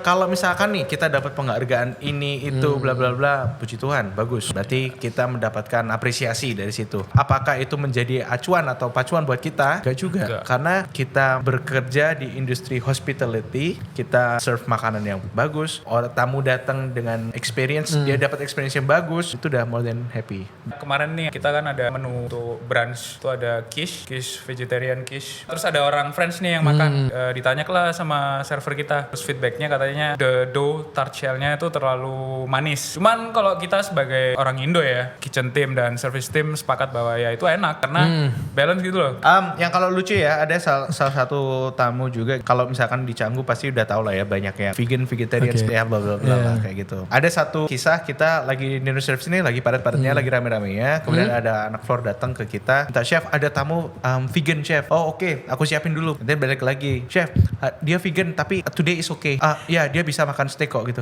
kalau misalkan nih kita dapat penghargaan ini itu bla bla bla, puji Tuhan, bagus. Berarti kita mendapatkan apresiasi dari situ. Apakah itu menjadi acuan atau pacuan buat kita? Enggak juga. Karena kita bekerja di industri hospitality, kita serve makanan yang bagus, orang tamu datang dengan experience, dia dapat experience yang bagus, itu udah more than happy. Kemarin nih kita kan ada menu untuk brunch, itu ada quiche vegetarian quiche. Terus ada orang French nih yang makan, ditanya lah sama server kita, terus feedbacknya katanya the dough tart shell-nya itu terlalu manis. Cuman kalau kita sebagai orang Indo ya, kitchen team dan service team sepakat bahwa ya itu enak karena balance gitu loh. Yang kalau lucu ya, ada salah satu tamu juga, kalau misalkan di Canggu pasti udah tahu lah ya, banyak yang vegetarian seperti bla bla bla kayak gitu. Ada satu kisah, kita lagi dinner service ini lagi padat-padatnya, lagi rame-ramenya, kemudian ada anak floor datang ke kita, minta, chef ada tamu vegan chef. Oh oke, aku siapin dulu. Nanti balik lagi, chef dia vegan tapi today is okay. Ya dia bisa makan steak kok gitu.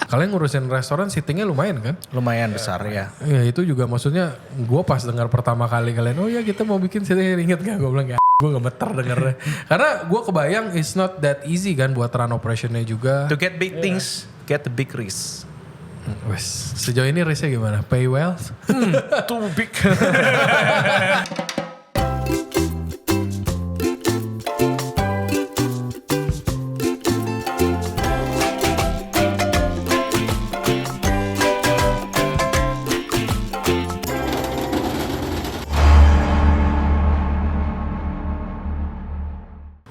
Kalian ngurusin restoran seatingnya lumayan kan? Lumayan besar ya. Ya itu juga maksudnya gue pas dengar pertama kali kalian, oh ya kita mau bikin seating, inget gak? Gue bilang ya gue gak beter dengernya. Karena gue kebayang it's not that easy kan buat run operationnya juga. To get big things, get the big risk. Wes, sejauh ini risknya gimana? Pay well? Too big.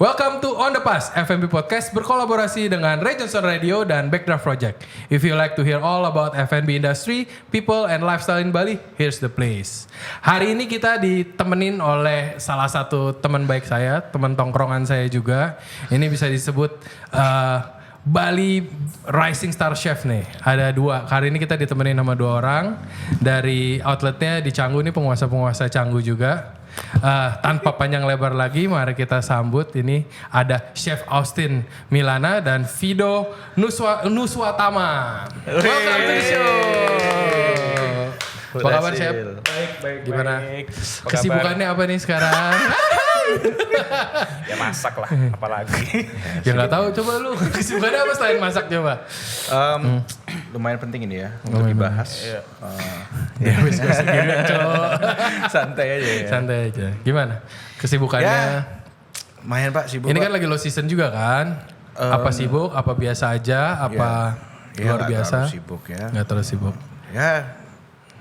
Welcome to On The Pass, FNB Podcast berkolaborasi dengan Ray Johnson Radio dan Backdraft Project. If you like to hear all about FNB industry, people and lifestyle in Bali, here's the place. Hari ini kita ditemenin oleh salah satu teman baik saya, teman tongkrongan saya juga. Ini bisa disebut Bali Rising Star Chef nih. Ada dua. Hari ini kita ditemenin sama dua orang dari outletnya di Canggu, ini penguasa-penguasa Canggu juga. Tanpa panjang lebar lagi, mari kita sambut. Ini ada Chef Austin Milana dan Fido Nuswatama. Welcome to the show. Apa kabar Chef? Baik. Gimana? Baik. Kesibukannya apa nih sekarang? Ya masak lah, apalagi. Ya nggak tahu, coba lu kesibukannya apa selain masak coba? Lumayan penting ini ya untuk dibahas. Ya wis Santai aja ya. Santai aja. Gimana kesibukannya? Ya, lumayan Pak, sibuk. Ini Pak. kan lagi low season juga kan? Apa sibuk? Apa biasa aja? Apa luar biasa? Terlalu sibuk ya. Nggak terlalu sibuk. Ya.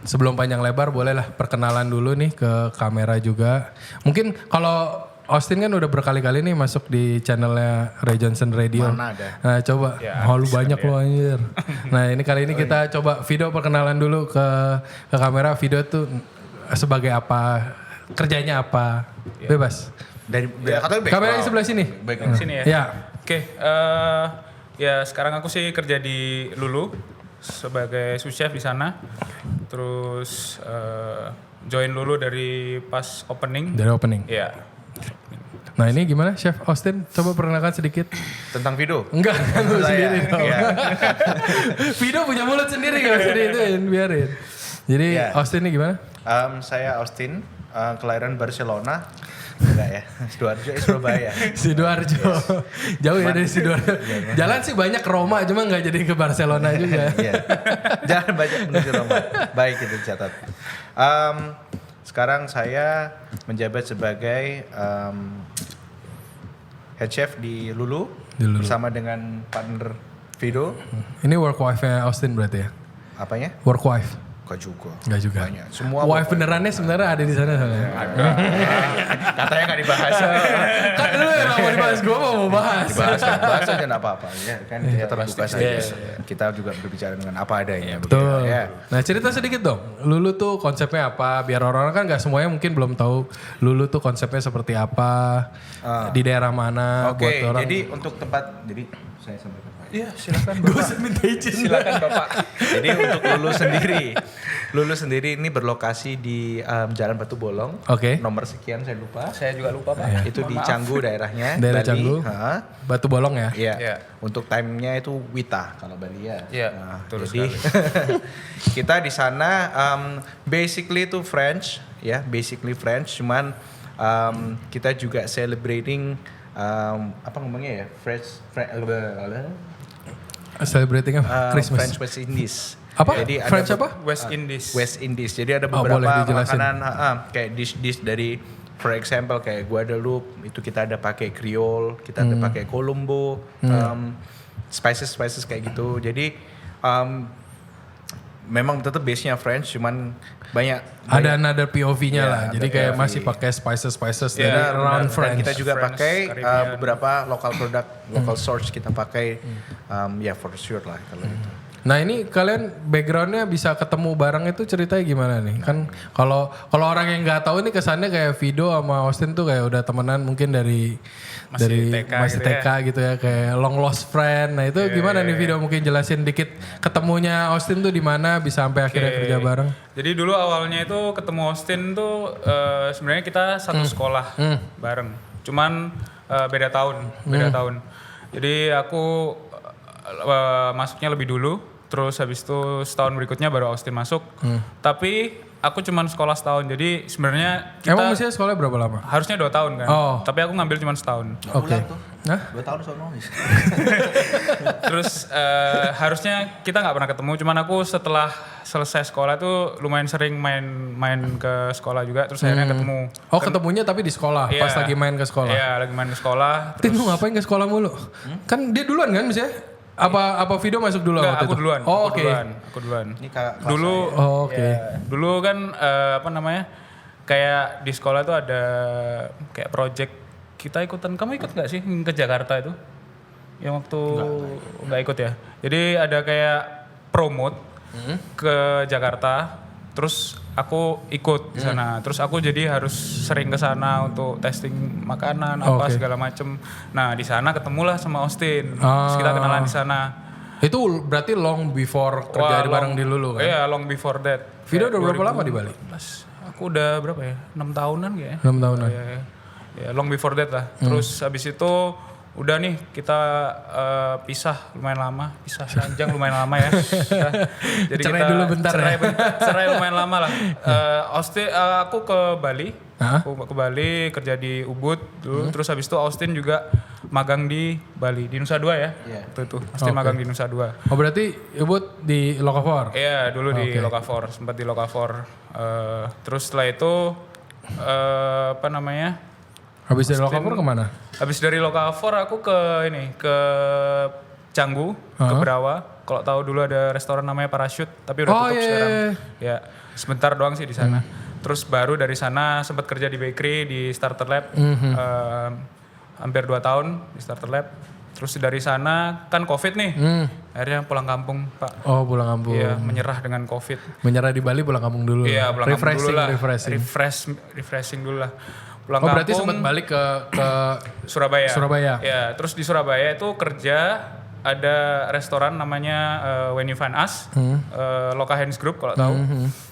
Sebelum panjang lebar, bolehlah perkenalan dulu nih ke kamera juga. Mungkin kalau Austin kan udah berkali-kali nih masuk di channelnya Ray Johnson Radio. Mana ada? Nah coba, Ya, lu banyak lo anjir. Nah ini kali ini kita coba Fido perkenalan dulu ke kamera. Fido tuh sebagai apa, kerjanya apa, bebas. Dari Kamera di sebelah sini. Baik. Sini ya. Ya. Oke, ya sekarang aku sih kerja di Lulu sebagai sous chef di sana. Terus join Lulu dari pas opening. Dari opening. Iya. Nah ini gimana Chef Austin? Coba perkenalkan sedikit. Tentang Fido. Enggak, lu sendiri dong. Iya. Fido punya mulut sendiri, gak usah diituin, biarin. Jadi Iya. Austin ini gimana? Saya Austin, kelahiran Barcelona. Enggak ya, Sidoarjo, Surabaya. Sidoarjo. Jauh ya dari Sidoarjo. Jalan sih banyak ke Roma, cuma gak jadi ke Barcelona juga. Iya. Jangan banyak menuju Roma. Baik, itu dicatat. Sekarang saya menjabat sebagai head chef di Lulu. Bersama dengan partner Fido. Ini work wife-nya Austin berarti ya? Apanya? Work wife? Enggak juga. Banyak. Semua wife benerannya sebenarnya ada di sana. Ada. Katanya nggak dibahas. Kan lu yang mau dibahas, gue mau bahas. Bahas aja nggak apa-apa. Ya, kan kita terbuka saja. Kita juga berbicara dengan apa adanya. Betul. Ya. Nah cerita sedikit dong, Lulu tuh konsepnya apa? Biar orang-orang kan gak semuanya mungkin belum tahu Lulu tuh konsepnya seperti apa, di daerah mana. Oke, buat orang. jadi untuk tempat, jadi saya sampaikan. Iya, silakan. Gue usah minta izin. Silakan Bapak. Jadi untuk Lulu sendiri ini berlokasi di Jalan Batu Bolong. Oke. Nomor sekian saya lupa. Saya juga lupa Pak. Itu di Mohon maaf. Canggu daerahnya. Daerah Bali. Canggu. Batu Bolong ya? Iya. Iya. Untuk time-nya itu Wita kalau Bali ya. Iya, Nah, betul jadi kita di sana basically itu French ya, basically French, cuman kita juga celebrating apa ngomongnya ya, Celebrating apa? Christmas. French West Indies. Apa? Jadi French ada apa? West Indies. West Indies. Jadi ada boleh beberapa dijelasin. makanan kayak dish dari, for example kayak Guadeloupe itu kita ada pakai Creole, kita ada pakai Colombo, spices kayak gitu. Jadi memang tetap base-nya French, cuman banyak Ada another POV-nya Ya, lah. ada Jadi kayak POV. masih pakai spices dari Ya, around dan French. kita juga French, pakai Caribbean. beberapa local product, local source kita pakai, ya for sure lah kalau itu. Nah ini kalian backgroundnya bisa ketemu bareng itu ceritanya gimana nih? Kan kalau orang yang nggak tahu ini kesannya kayak Vido sama Austin tuh kayak udah temenan mungkin dari TK masih gitu TK gitu ya, kayak long lost friend. Nah itu gimana nih Vido, mungkin jelasin dikit ketemunya Austin tuh di mana bisa sampai akhirnya kerja bareng? Jadi dulu awalnya itu ketemu Austin tuh sebenarnya kita satu sekolah bareng. Cuman beda tahun. Jadi aku masuknya lebih dulu. Terus habis itu setahun berikutnya baru Austin masuk. Tapi aku cuman sekolah setahun. Jadi sebenarnya kita Emang mestinya sekolah berapa lama? harusnya 2 tahun kan. Oh. Tapi aku ngambil cuman setahun. Oke. Hah? 2 tahun sono. Terus harusnya kita nggak pernah ketemu. Cuman aku setelah selesai sekolah tuh lumayan sering main ke sekolah juga. Terus akhirnya ketemu. Oh ketemunya tapi di sekolah, Iya. pas lagi main ke sekolah. Iya lagi main ke sekolah. Tin lu ngapain ke sekolah mulu? Kan dia duluan kan misalnya? Apa Vido masuk dulu Enggak, waktu aku itu? duluan. Oh Aku oke. Aku duluan. Ini kakak kelas Dulu Oh oke. ya, dulu kan apa namanya? Kayak di sekolah tuh ada kayak project kita ikutan. Kamu ikut nggak sih ke Jakarta itu? Yang waktu nggak ikut ya. Jadi ada kayak promote ke Jakarta. Terus aku ikut di sana. Terus aku jadi harus sering ke sana untuk testing makanan apa Oke. segala macem. Nah di sana ketemulah sama Austin. Terus kita kenalan di sana. Itu berarti long before kerja bareng di Lulu kan? Iya, long before that. Vido Kayak udah berapa lama di Bali? 2015. Aku udah berapa ya? 6 tahunan kayaknya. 6 tahunan. Ya, long before that lah. Terus habis itu udah nih kita pisah lumayan lama. Pisah ranjang lumayan lama ya. Jadi Cerai dulu bentar ya. Cerai lumayan lama lah. Austin, aku ke Bali. Hah? Aku ke Bali kerja di Ubud dulu. Terus habis itu Austin juga magang di Bali, di Nusa Dua ya. Iya. Tuh. Austin magang di Nusa Dua. Oh berarti Ubud di Lokafor? Iya dulu di Lokafor, sempat di Lokafor. Terus setelah itu apa namanya? Habis dari Lokafor kemana? Habis dari Lokafor aku ke Canggu, ke Berawa. Kalau tahu dulu ada restoran namanya Parachute, tapi udah tutup sekarang. Ya, sebentar doang sih di sana. Terus baru dari sana sempat kerja di bakery di Starter Lab. Hampir 2 tahun di Starter Lab. Terus dari sana kan Covid nih. Akhirnya pulang kampung, Pak. Oh pulang kampung. Iya, menyerah dengan Covid. Menyerah di Bali pulang kampung dulu. Iya, pulang kampung dulu lah. Refreshing. Dulu lah. Pulang Oh berarti kampung, sempat balik ke Surabaya. Ya, terus di Surabaya itu kerja ada restoran namanya When You Find Us, Loka Hands Group kalau tahu.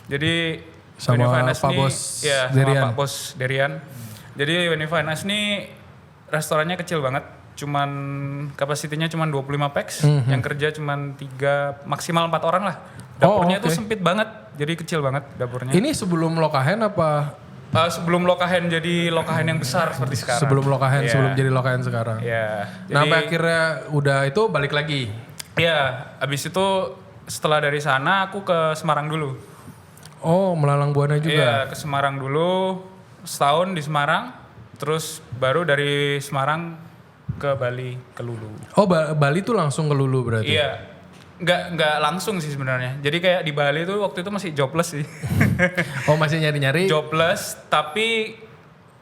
Jadi Sama When You Find Us Pak nih, Bos ya, Derian. sama Pak Bos Derian. Jadi When You Find Us nih restorannya kecil banget. Cuman kapasitinya cuman 25 pax, yang kerja cuman 3 maksimal 4 orang lah. Dapurnya oke. tuh sempit banget, jadi kecil banget dapurnya. Ini sebelum Lokahen apa? Sebelum Lokahen jadi Lokahen yang besar seperti sekarang. Sebelum Lokahen, Iya. sebelum jadi Lokahen sekarang. Iya. Nah, sampai Jadi, akhirnya udah itu balik lagi. iya, abis itu setelah dari sana aku ke Semarang dulu. Oh, Melalang Buana juga. Iya, ke Semarang dulu. Setahun di Semarang, terus baru dari Semarang ke Bali, ke Lulu. Oh, Bali tuh langsung ke Lulu berarti. Iya. Nggak langsung sih sebenarnya. Jadi kayak di Bali tuh waktu itu masih jobless sih. Oh, masih nyari-nyari. Jobless, tapi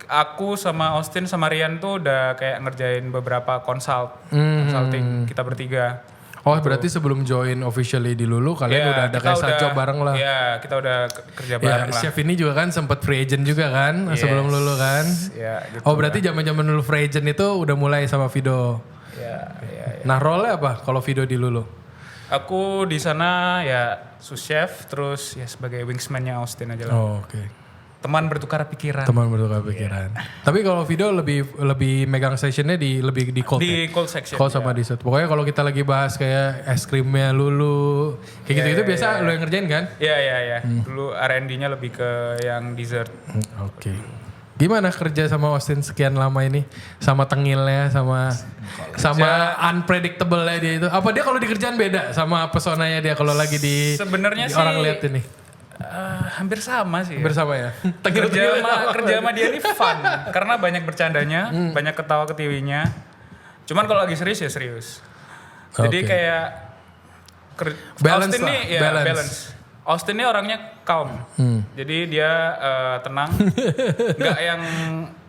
aku sama Austin sama Rian tuh udah kayak ngerjain beberapa consulting kita bertiga. Oh, berarti sebelum join officially di Lulu kalian Iya, udah ada kita kayak side job bareng lah. Iya, kita udah kerja Ya, bareng lah. chef ini juga kan sempat free agent juga kan sebelum Lulu kan. Iya, gitu. Oh, berarti zaman-zaman Lulu free agent itu udah mulai sama Vido. Iya. Nah, role-nya apa kalau Vido di Lulu? Aku di sana ya sous chef, terus ya sebagai wingsman-nya Austin aja lah. Oh, oke. Teman bertukar pikiran. Teman bertukar pikiran. Tapi kalau Vido lebih megang sessionnya lebih di cold. Di cold section. Cold sama dessert. Pokoknya kalau kita lagi bahas kayak es krimnya Lulu, kayak gitu-gitu biasa lo yang ngerjain kan? Iya. Dulu R&D-nya lebih ke yang dessert. Oke. Gimana kerja sama Austin sekian lama ini? Sama tengilnya, sama unpredictable-nya dia itu. Apa dia kalau di kerjaan beda sama pesonanya dia kalau lagi di Sebenarnya sih orang lihat ini? hampir sama sih. Hampir sama ya? Kerja sama dia ini fun karena banyak bercandanya, banyak ketawa ketiwinya. Cuman kalau lagi serius ya serius. Jadi Oke. kayak Balance Austin lah, nih ya balance. Austin ini orangnya calm. Jadi dia tenang. Nggak yang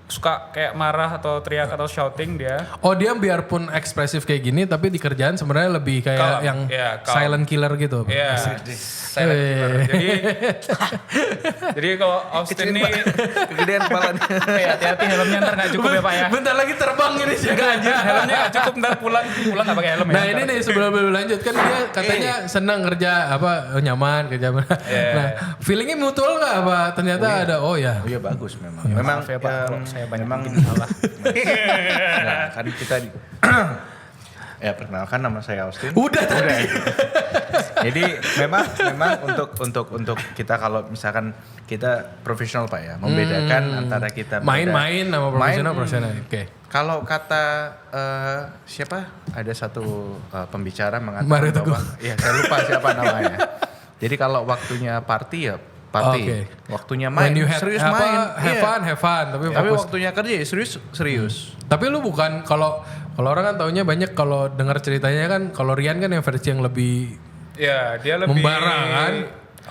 suka kayak marah atau teriak atau shouting dia. Oh dia biarpun ekspresif kayak gini tapi di kerjaan sebenarnya lebih kayak Calm, yang ya, calm. silent killer gitu. Iya. Silent killer. Jadi kalau Austin ini Kegedean kepalanya. hati-hati helmnya ntar nggak cukup ya Pak ya. Bentar lagi terbang ini sih. Helmnya nggak cukup ntar pulang nggak pakai helm ya. Nah ini nih sebelum lanjut kan dia katanya senang kerja nyaman kerja. Nah feelingnya mutual nggak apa ternyata ada Oh iya bagus memang. Memang maaf ya, Pak, kalau saya banyak memang bikin salah. Nah, kan kita ya perkenalkan nama saya Austin. Udah tadi. Jadi memang untuk kita kalau misalkan kita profesional Pak ya, membedakan antara kita Main-main sama profesional. Oke. Kalau kata siapa? Ada satu pembicara Mario mengatakan Teguh. bahwa ya saya lupa siapa namanya. Jadi kalau waktunya party ya party, Oke. waktunya main When you serius have main. have fun, tapi Tapi fokus. waktunya kerja ya serius. Tapi lu bukan kalau orang kan taunya banyak kalau dengar ceritanya kan kalau Rian kan yang versi yang lebih Ya dia lebih Membara, kan?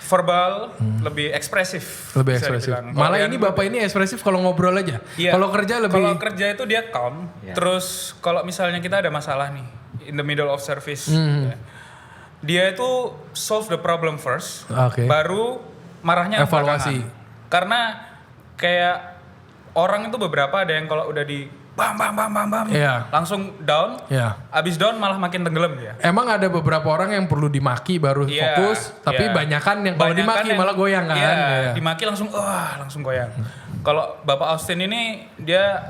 verbal, lebih ekspresif. lebih bisa ekspresif. dibilang. Kalau Malah Rian ini bapak ini ekspresif kalau ngobrol aja. Iya. Kalau kerja lebih Kalau kerja itu dia calm. Iya. Terus kalau misalnya kita ada masalah nih in the middle of service, ya, dia itu solve the problem first, Oke. baru marahnya Evaluasi. belakangan. Karena kayak orang itu beberapa ada yang kalau udah di bam Iya. langsung down, ya. abis down malah makin tenggelam dia. Emang ada beberapa orang yang perlu dimaki baru Iya, fokus, tapi iya. banyakan yang kalau Banyakan dimaki yang- malah goyang kan. Iya, Iya. dimaki langsung goyang. Kalau Bapak Austin ini dia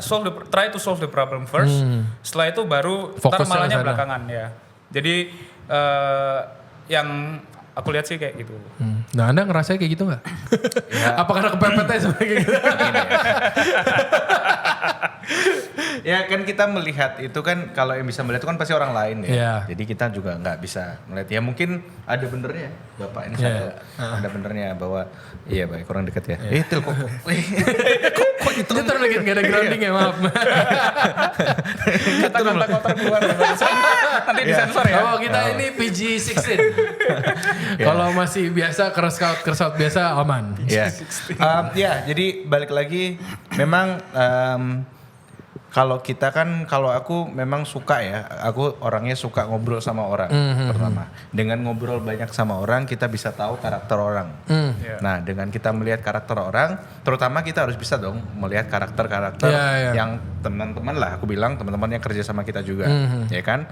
try to solve the problem first. Setelah itu baru Fokusnya ntar malahnya ke sana. belakangan ya. Jadi yang aku lihat sih kayak gitu. Nah Anda ngerasa kayak gitu nggak? Apa karena kepepet aja sama kayak gitu? Ya kan kita melihat itu kan kalau yang bisa melihat itu kan pasti orang lain ya. Iya. Jadi kita juga nggak bisa melihat. Ya mungkin ada benernya Bapak ini Iya. ada benernya bahwa iya baik kurang dekat ya. Til kok Itu lagi nggak ada grounding ya maaf. Kata-kata kotor keluar nanti disensor ya. Oh kita ini PG-16. Kalau masih biasa keresaut biasa aman. Ya. Ya, jadi balik lagi memang kalau kita kan kalau aku memang suka ya, aku orangnya suka ngobrol sama orang pertama. Dengan ngobrol banyak sama orang kita bisa tahu karakter orang. Iya. Nah, dengan kita melihat karakter orang, terutama kita harus bisa dong melihat karakter-karakter Iya, iya. yang teman-teman lah, aku bilang teman-teman yang kerja sama kita juga, ya kan?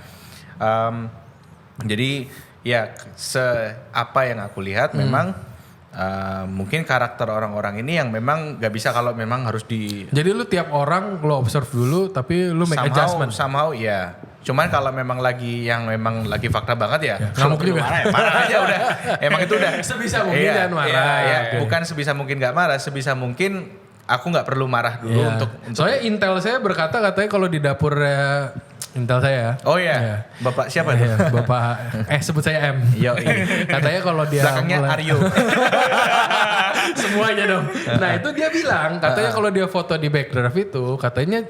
Jadi ya apa yang aku lihat memang mungkin karakter orang-orang ini yang memang gak bisa kalau memang harus di Jadi lu tiap orang lu observe dulu tapi lu make adjustment. somehow ya. Cuman kalau memang memang lagi fakta banget ya. ngamuk juga. Marah aja udah. Emang itu udah. Sebisa mungkin Iya, jangan marah. iya. Oke. Bukan sebisa mungkin gak marah, sebisa mungkin aku nggak perlu marah dulu Iya. untuk Soalnya intel saya katanya kalau di dapur intel saya. Oh iya. Iya. Bapak siapa tuh? Iya, Bapak sebut saya M. Yo, Katanya kalau dia belakangnya Aryo. semuanya dong. Nah itu dia bilang katanya kalau dia foto di backdraft itu katanya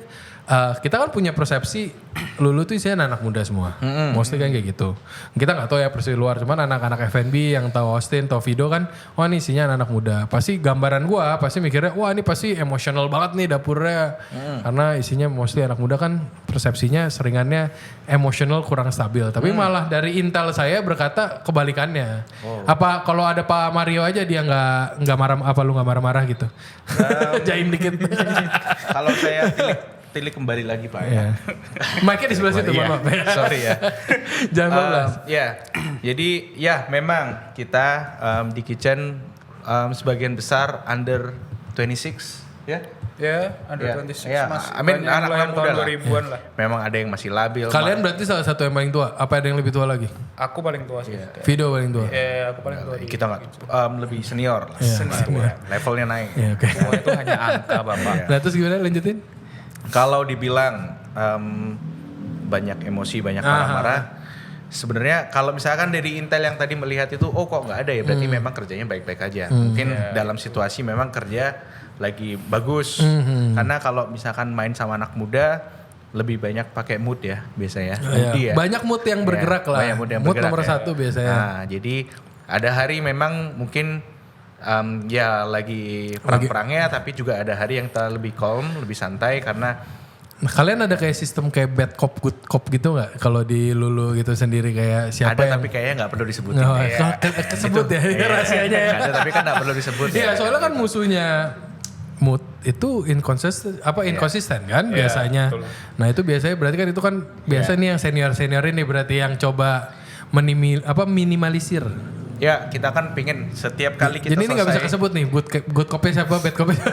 kita kan punya persepsi Lulu tuh isinya anak muda semua. Mostly kan kayak gitu. Kita nggak tahu ya persepsi luar, cuman anak-anak FNB yang tahu Austin, tahu Vido kan, wah ini isinya anak muda. Pasti gambaran gua pasti mikirnya, wah ini pasti emosional banget nih dapurnya. Karena isinya mostly anak muda kan persepsinya seringannya emosional kurang stabil. Tapi malah dari intel saya berkata kebalikannya. Apa kalau ada Pak Mario aja dia nggak marah, apa lu nggak marah-marah gitu? Jaim dikit. Kalau saya tilik kembali lagi Pak. Ya. Mic-nya di sebelah situ, Iya, maaf. sorry ya. Jangan bablas. Ya, jadi ya memang kita di kitchen sebagian besar under 26 ya. Ya, under 26 Ya, masih I mean, banyak yang anak-anak lahir muda tahun lah. 2000-an lah. Memang ada yang masih labil. Kalian berarti salah satu yang paling tua? Apa ada yang lebih tua lagi? Aku paling tua sih. Video paling tua. Ya, aku paling tua. Kita nggak lebih senior lah. Senior. Levelnya naik. Ya, oke. Semua itu hanya angka, Bapak. Nah terus gimana lanjutin? Kalau dibilang banyak emosi, banyak marah-marah, sebenarnya kalau misalkan dari Intel yang tadi melihat itu, oh kok nggak ada ya, berarti memang kerjanya baik-baik aja. Mungkin dalam situasi memang kerja lagi bagus. Karena kalau misalkan main sama anak muda, lebih banyak pakai mood ya biasanya. Moody ya. Banyak mood yang bergerak lah. Banyak mood yang Mood bergerak nomor ya. satu biasanya. Nah, jadi ada hari memang mungkin ya lagi perang-perangnya, tapi juga ada hari yang lebih calm, lebih santai karena Nah, kalian ada kayak sistem kayak bad cop good cop gitu nggak? Kalau di Lulu gitu sendiri kayak siapa ada yang... tapi kayaknya nggak perlu disebutin. Oh, Ya. kesebut ya, rahasianya ya. Ada tapi kan nggak perlu disebut. Iya, soalnya kan musuhnya mood itu inconsistent inconsistent kan biasanya. betul. Nah, itu biasanya berarti kan itu kan biasa nih yang senior ini berarti yang coba minimalisir. Ya, kita kan pingin setiap kali kita Jadi ini nggak bisa selesai. kesebut nih good copnya siapa, bad copnya.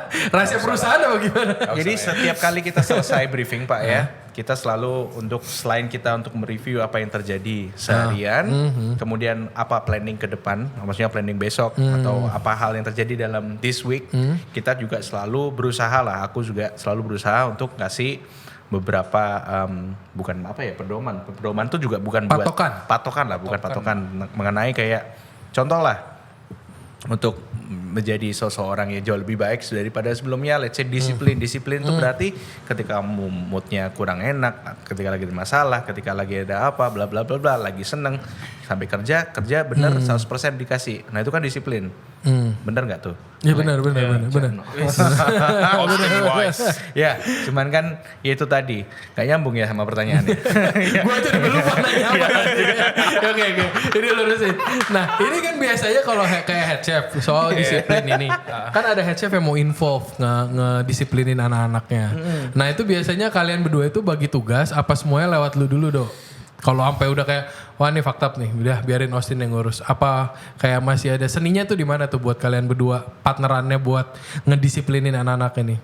Rahasia perusahaan apa gimana? Jadi setiap kali kita selesai briefing Pak ya, kita selalu selain kita untuk mereview apa yang terjadi seharian, kemudian apa planning ke depan, maksudnya planning besok atau apa hal yang terjadi dalam this week, kita juga selalu berusaha lah, aku juga selalu berusaha untuk ngasih beberapa bukan apa ya pedoman tuh juga bukan patokan lah, bukan patokan mengenai kayak contoh lah untuk menjadi seseorang yang jauh lebih baik daripada sebelumnya. Let's say disiplin itu berarti ketika moodnya kurang enak, ketika lagi ada masalah, ketika lagi ada apa bla bla bla bla, lagi seneng sampai kerja bener 100% dikasih. Nah itu kan disiplin. Bener nggak tuh? Ya benar. Ya, cuman kan ya itu tadi gak nyambung ya sama pertanyaannya. Gue aja udah lupa nanya apa. Oke. Ini lurusin. Nah ini kan biasanya kalau kayak head chef soal disiplin ini. Kan ada head chef yang mau involve ngedisiplinin anak-anaknya. Nah itu biasanya kalian berdua itu bagi tugas apa semuanya lewat lu dulu Dok? Kalau sampai udah kayak wah ini fucked up nih, udah biarin Austin yang ngurus. Apa kayak masih ada seninya tuh di mana tuh buat kalian berdua partnerannya buat ngedisiplinin anak-anak ini?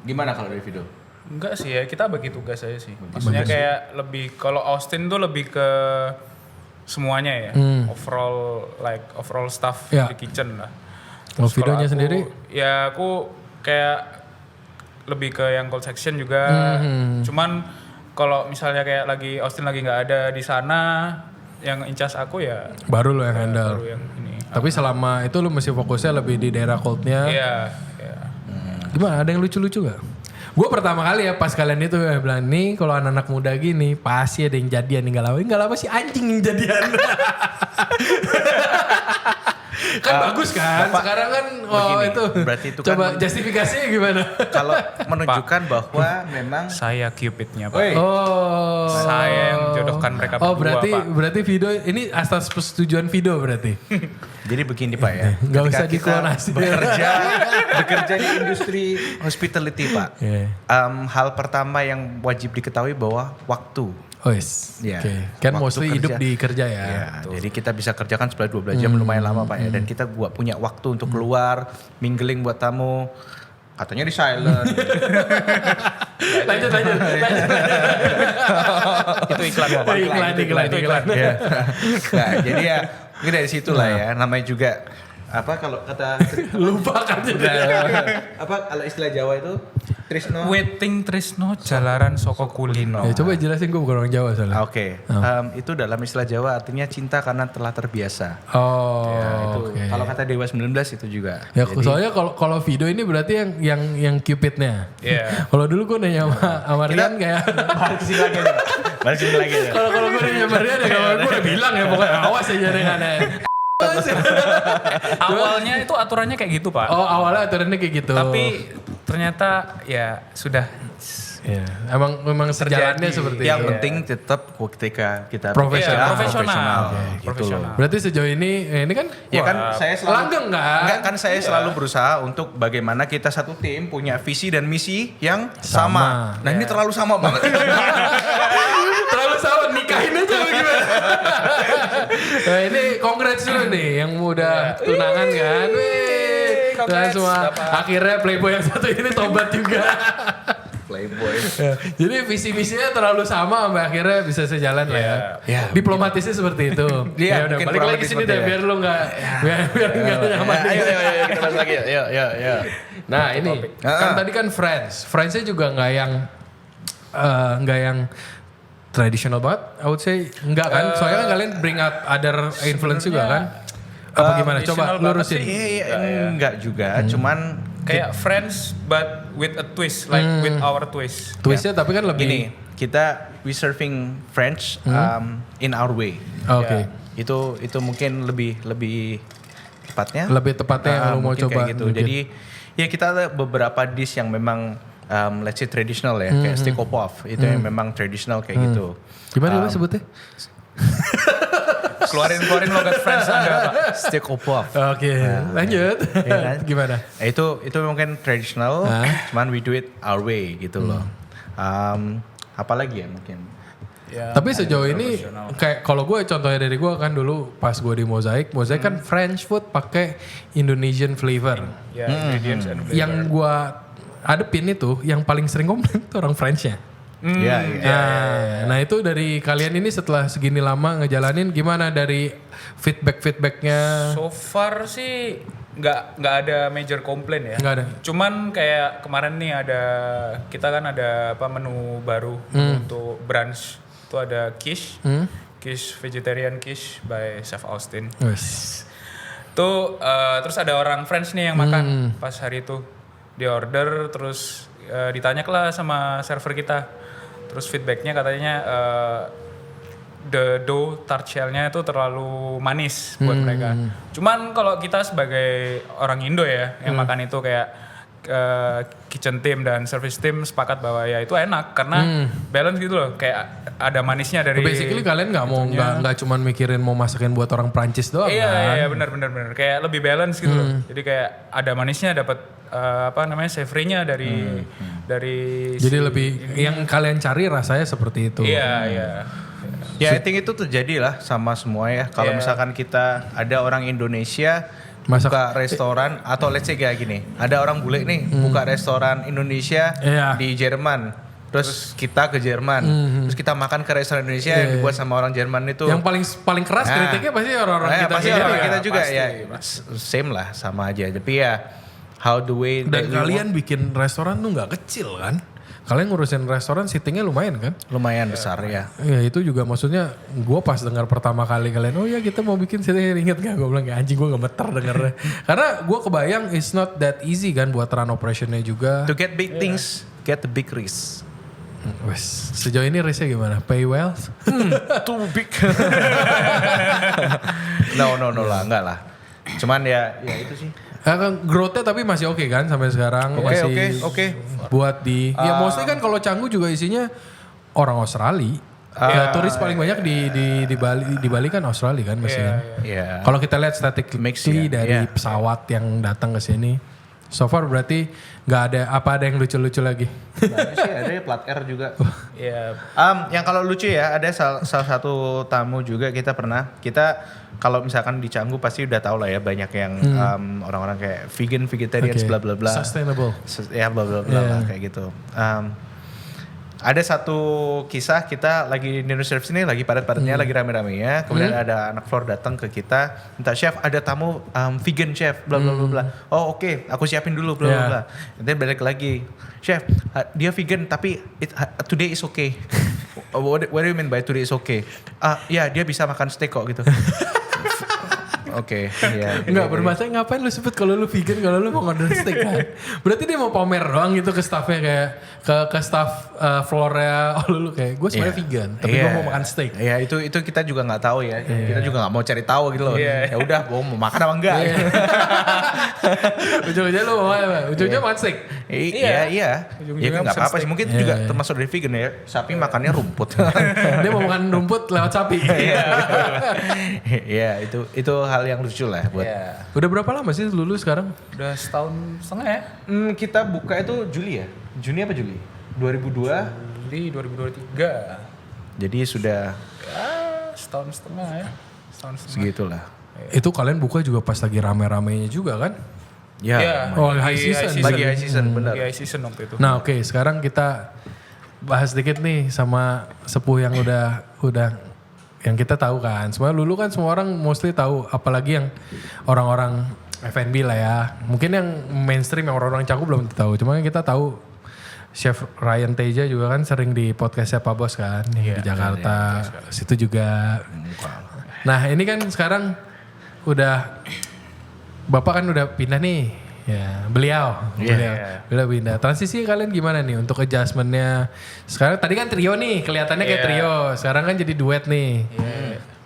Gimana kalau dari video? Enggak sih ya, kita bagi tugas aja sih. Maksudnya kayak lebih, kalau Austin tuh lebih ke semuanya ya. Overall stuff Ya. di kitchen lah. Kalau Terus videonya aku, sendiri? Ya aku kayak lebih ke yang cold section juga. Cuman kalau misalnya kayak Austin lagi nggak ada di sana, yang incas aku ya Baru lo yang handle. baru yang ini. Tapi selama itu lu mesti fokusnya lebih di daerah coldnya. Iya. Gimana? Ada yang lucu-lucu gak? Gue pertama kali ya pas kalian itu ya bilang nih kalau anak-anak muda gini pasti ada yang jadian nih nggak lama sih anjing yang jadian. Kan bagus kan? Bapak, sekarang kan begini, itu. berarti itu coba kan justifikasinya gimana? kalau menunjukkan bahwa memang Saya Cupidnya Pak. Woi. Oh. Saya yang jodohkan mereka berdua Pak. berarti video ini atas persetujuan video berarti. jadi begini Pak ya. Nggak Ketika usah kita diklonasi. bekerja di industri hospitality Pak. Iya. Hal pertama yang wajib diketahui bahwa waktu. Oh yes. Ya, Oke. Kan waktu mostly hidup di kerja ya. Ya, jadi kita bisa kerjakan 12 jam lumayan lama Pak ya. Dan kita punya waktu untuk keluar, mingling buat tamu. Katanya di silent. lanjut. Itu iklan Bapak. Iklan. Ya. Nah, jadi ya mungkin dari situ lah ya. Namanya juga apa kalau kata Lupa kan apa kalau istilah Jawa itu Trisno. Weting Trisno Jalaran Soko Kulino. Ya, coba jelasin, gue bukan orang Jawa soalnya. Oke. Itu dalam istilah Jawa artinya cinta karena telah terbiasa. Oh, Ya, itu. oke. Kalau kata Dewa 19 itu juga. Ya soalnya kalau video ini berarti yang Cupidnya. Iya. Kalau dulu gue nanya sama Rian kayak Balik ke sini lagi aja. Balik sini lagi aja. kalau gue nanya sama Rian ya kalau gue udah bilang ya pokoknya awas aja dengan Awalnya itu aturannya kayak gitu Pak. Oh awalnya aturannya kayak gitu. Tapi ternyata ya sudah ya, memang sejalannya seperti Yang itu. penting tetap ketika kita Profesional. profesional. Gitu Profesional. loh. Berarti sejauh ini kan Ya kan saya selalu langgeng kan? Enggak kan saya selalu berusaha untuk bagaimana kita satu tim punya visi dan misi yang sama. Nah, ini terlalu sama banget. Terlalu sama, nikahin aja bagaimana? Nah ini congrats dulu nih yang udah tunangan kan. Wih. congrats. semua. Dapat. Akhirnya Playboy yang satu ini tobat juga. Playboy. Jadi visi misinya terlalu sama sampai akhirnya bisa sejalan lah ya. Ya, Diplomatisnya seperti itu. Iya, Ya udah mungkin balik kurang lagi lebih sini seperti deh ya. biar lu nggak biar nggak nyaman. Ayo, kita bahas lagi. Yuk. Nah ini kan tadi kan Friends-nya juga nggak yang traditional banget, I would say enggak kan? Soalnya kan kalian bring up other influence juga kan? Apa gimana? Coba traditional banget lurusin. sih. Iya, enggak juga, cuman Kayak Friends but with a twist, like with our twist. Twistnya tapi kan lebih. gini, we serving French in our way. Oke. Itu mungkin lebih tepatnya. Lebih tepatnya yang lu mau mungkin coba. kayak gitu. bikin. Jadi ya kita ada beberapa dish yang memang let's say traditional ya, kayak steak opov itu yang memang traditional kayak gitu. Gimana lu sebutnya? Keluarin logat Friends Anda, Pak. Steak opov. Oke, lanjut. Iya kan? Gimana? Itu mungkin traditional, cuman we do it our way gitu loh. Apalagi ya mungkin. Ya, Tapi sejauh ini kayak kalau gue contohnya dari gue kan dulu pas gue di Mosaic kan French food pakai Indonesian flavor. ya, ingredients and flavor. Yang gue adepin itu yang paling sering komplain tuh orang French-nya. Iya. Nah itu dari kalian ini setelah segini lama ngejalanin gimana dari feedbacknya? So far sih nggak ada major complaint ya. Nggak ada. Cuman kayak kemarin nih kita kan ada menu baru untuk brunch. Itu ada quiche, quiche vegetarian quiche by Chef Austin. Wes. Tuh terus ada orang French nih yang makan pas hari itu. Dia order terus ditanya lah sama server kita. Terus feedbacknya katanya the dough tart shell-nya itu terlalu manis buat mereka. Cuman kalau kita sebagai orang Indo ya yang makan itu kayak kitchen team dan service team sepakat bahwa ya itu enak karena balance gitu loh, kayak ada manisnya dari. Basically kalian nggak cuman mikirin mau masakin buat orang Prancis doang kan? Iya benar kayak lebih balance gitu loh. Jadi kayak ada manisnya, dapat savory-nya dari Jadi lebih yang kalian cari rasanya seperti itu. Iya. Ya, I think itu terjadi lah sama semua ya. Kalau misalkan kita ada orang Indonesia buka restoran atau let's say kayak gini, ada orang bule nih buka restoran Indonesia di Jerman. Terus kita ke Jerman, terus kita makan ke restoran Indonesia yang dibuat sama orang Jerman itu. Yang paling keras kritiknya pasti orang-orang kita pasti sendiri orang kan? kita juga pasti, ya. Same lah, sama aja. Tapi ya how the way Dan that kalian bikin restoran tuh nggak kecil kan? Kalian ngurusin restoran seatingnya lumayan kan? lumayan besar ya. Ya itu juga maksudnya gue pas dengar pertama kali kalian, oh ya kita mau bikin seating, inget gak? Gue bilang anjing gue gemeter dengernya. Karena gue kebayang it's not that easy kan buat run operationnya juga. To get big things, get the big risk. Wes, sejauh ini risknya gimana? Pay well? Too big. No lah, enggak lah. Cuman ya itu sih. Growth-nya tapi masih oke kan sampai sekarang? Oke. Buat ya mostly kan kalau Canggu juga isinya orang Australia. Ya turis paling banyak di Bali kan Australia kan mestinya. Iya. Kalau kita lihat statistically dari pesawat yang datang ke sini, so far berarti nggak ada yang lucu-lucu lagi. Banyak sih, ada plat R juga. Iya. Yang kalau lucu ya, ada salah satu tamu juga kita kalau misalkan di Canggu pasti udah tahu lah ya, banyak yang orang-orang kayak vegetarian bla bla bla. Sustainable. Ya bla bla bla lah, kayak gitu. Ada satu kisah, kita lagi dinner service ini lagi padat-padatnya, lagi rame-ramenya. Kemudian ada anak floor datang ke kita, minta chef ada tamu vegan chef, bla bla bla bla. Oh oke, aku siapin dulu bla bla bla. Nanti balik lagi, chef dia vegan tapi today is okay. What do you mean by today is okay? Ya dia bisa makan steak kok gitu. Oke, iya. Enggak bermasalah, ngapain lu sebut kalau lu vegan kalau lu mau order steak kan? Berarti dia mau pamer doang gitu ke staffnya, kayak ke staff floornya. Oh lu kayak gue sebenarnya vegan tapi gue mau makan steak. Iya, itu kita juga nggak tahu ya. Kita juga nggak mau cari tahu gitu loh. Ya udah, mau makan apa enggak? Ujung-ujungnya lu mau apa? Ujungnya makan steak. Iya. Ya nggak apa-apa sih. Mungkin juga termasuk dari vegan ya. Sapi makannya rumput. Dia mau makan rumput lewat sapi. Iya, itu hal yang lucu lah buat. Udah berapa lama sih lulus sekarang? Udah setahun setengah ya. Kita buka itu Juli ya? Juni apa Juli? 2002. Juli 2023. Jadi sudah Setahun setengah ya. segitulah. Itu kalian buka juga pas lagi rame-ramenya juga kan? Ya, Oh, high season. lagi high season, benar. High season waktu itu. Nah oke, sekarang kita bahas dikit nih sama sepuh yang udah yang kita tahu kan. Semua Lulu kan semua orang mostly tahu, apalagi yang orang-orang F&B lah ya. Mungkin yang mainstream yang orang-orang Canggu belum tahu. Cuma kita tahu Chef Ryan Teja juga kan sering di podcastnya Pak Bos kan di Jakarta. Situ juga. Nah ini kan sekarang udah Bapak kan udah pindah nih, ya beliau pindah. Transisi kalian gimana nih untuk adjustmentnya? Sekarang tadi kan trio nih, kelihatannya kayak trio. Sekarang kan jadi duet nih.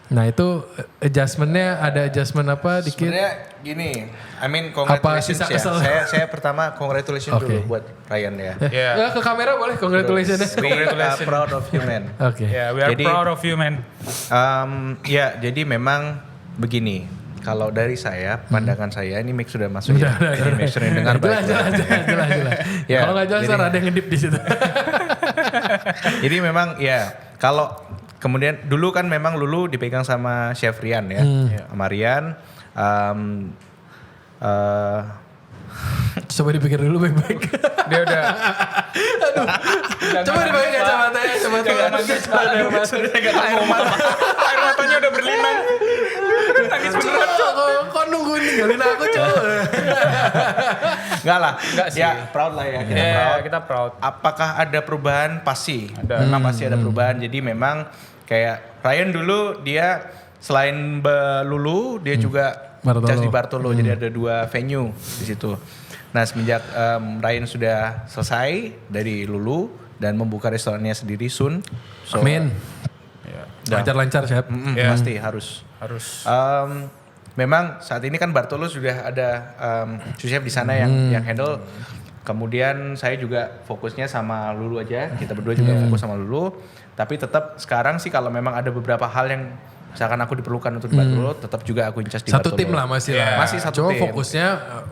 Nah itu adjustmentnya ada adjustment apa dikit? Sebenarnya gini, I mean congratulations Apa, ya. kesel? Saya pertama congratulations dulu buat Ryan ya. Ya ke kamera boleh congratulations ya. We are proud of you man. Oke. Yeah, we are proud of you man. Ya jadi memang begini. Kalau dari saya, pandangan saya ini Mix sudah masuk Udah. Mix sudah dengar baik. Jelas. Ya, Kalau nggak jelas jadi- ada yang ngedip di situ. Jadi memang ya kalau kemudian dulu kan memang Lulu dipegang sama Chef Rian ya, sama Rian. Coba dipikir dulu baik-baik. Dia udah. Coba dipakai kacamatanya, coba tuh. Air matanya udah berlinang. Nangis beneran. Kok nungguin ninggalin aku coba. Enggak lah, Enggak sih. ya proud lah ya kita Yeah, proud. kita proud. Apakah ada perubahan? Pasti. Ada. Memang pasti ada perubahan. Jadi memang kayak Ryan dulu dia selain Lulu dia juga Bartolo. just di Bartolo. Jadi ada 2 venue di situ. Nah semenjak Ryan sudah selesai dari Lulu dan membuka restorannya sendiri soon. So, Amin. Lancar-lancar Chef. Pasti harus. Memang saat ini kan Bartolo sudah ada chef di sana yang handle. Kemudian saya juga fokusnya sama Lulu aja. Kita berdua juga fokus sama Lulu. Tapi tetap sekarang sih kalau memang ada beberapa hal yang misalkan aku diperlukan untuk di Bartolo, tetap juga aku incas di Satu Bartolo. tim lah masih Yeah. lah. Masih satu Cuma tim.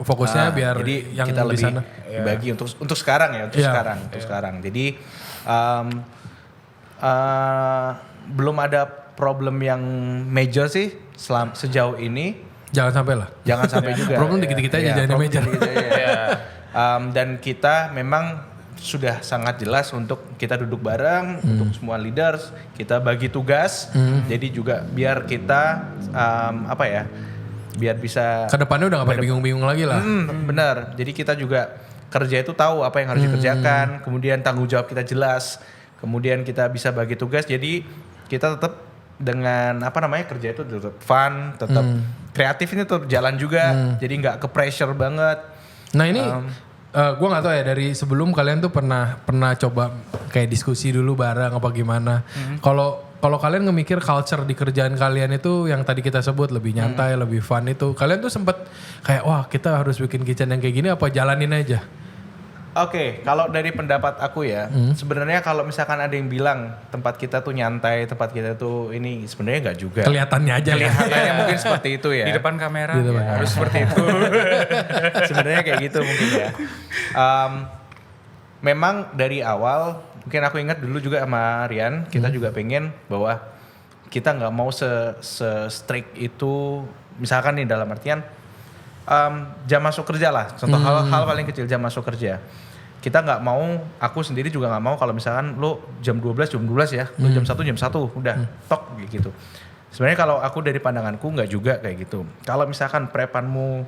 fokusnya biar jadi yang kita di lebih sana. dibagi untuk sekarang ya, untuk sekarang. Jadi belum ada problem yang major sih sejauh ini. Jangan sampai lah. Jangan sampai juga. Problem dikit-dikit aja, jangan problem major. dikit-dikit aja. Dan kita memang sudah sangat jelas untuk kita duduk bareng, untuk semua leaders, kita bagi tugas. Jadi juga biar kita biar bisa Kedepannya udah gak pakai bingung-bingung lagi lah. benar. Jadi kita juga kerja itu tahu apa yang harus dikerjakan, kemudian tanggung jawab kita jelas, kemudian kita bisa bagi tugas. Jadi kita tetap dengan kerja itu tetap fun, tetap kreatif ini tetap jalan juga. Jadi nggak ke pressure banget. Nah ini gue nggak tahu ya dari sebelum kalian tuh pernah coba kayak diskusi dulu bareng apa gimana. Kalau kalian ngemikir culture di kerjaan kalian itu yang tadi kita sebut lebih nyantai, lebih fun itu, kalian tuh sempet kayak wah kita harus bikin kitchen yang kayak gini apa jalanin aja? Oke, kalau dari pendapat aku ya, sebenarnya kalau misalkan ada yang bilang tempat kita tuh nyantai, tempat kita tuh ini sebenarnya nggak juga. Kelihatannya aja ya. Kelihatannya mungkin seperti itu ya. Di depan kamera Di depan ya, harus seperti itu. Sebenarnya kayak gitu mungkin ya. Memang dari awal, mungkin aku ingat dulu juga sama Rian, kita juga pengen bahwa kita nggak mau se-strict itu, misalkan nih dalam artian jam masuk kerja lah. Contoh hal paling kecil jam masuk kerja. Kita nggak mau, aku sendiri juga nggak mau kalau misalkan lo jam 12 ya, lo jam 1 udah tok gitu. Sebenarnya kalau aku dari pandanganku nggak juga kayak gitu. Kalau misalkan prepanmu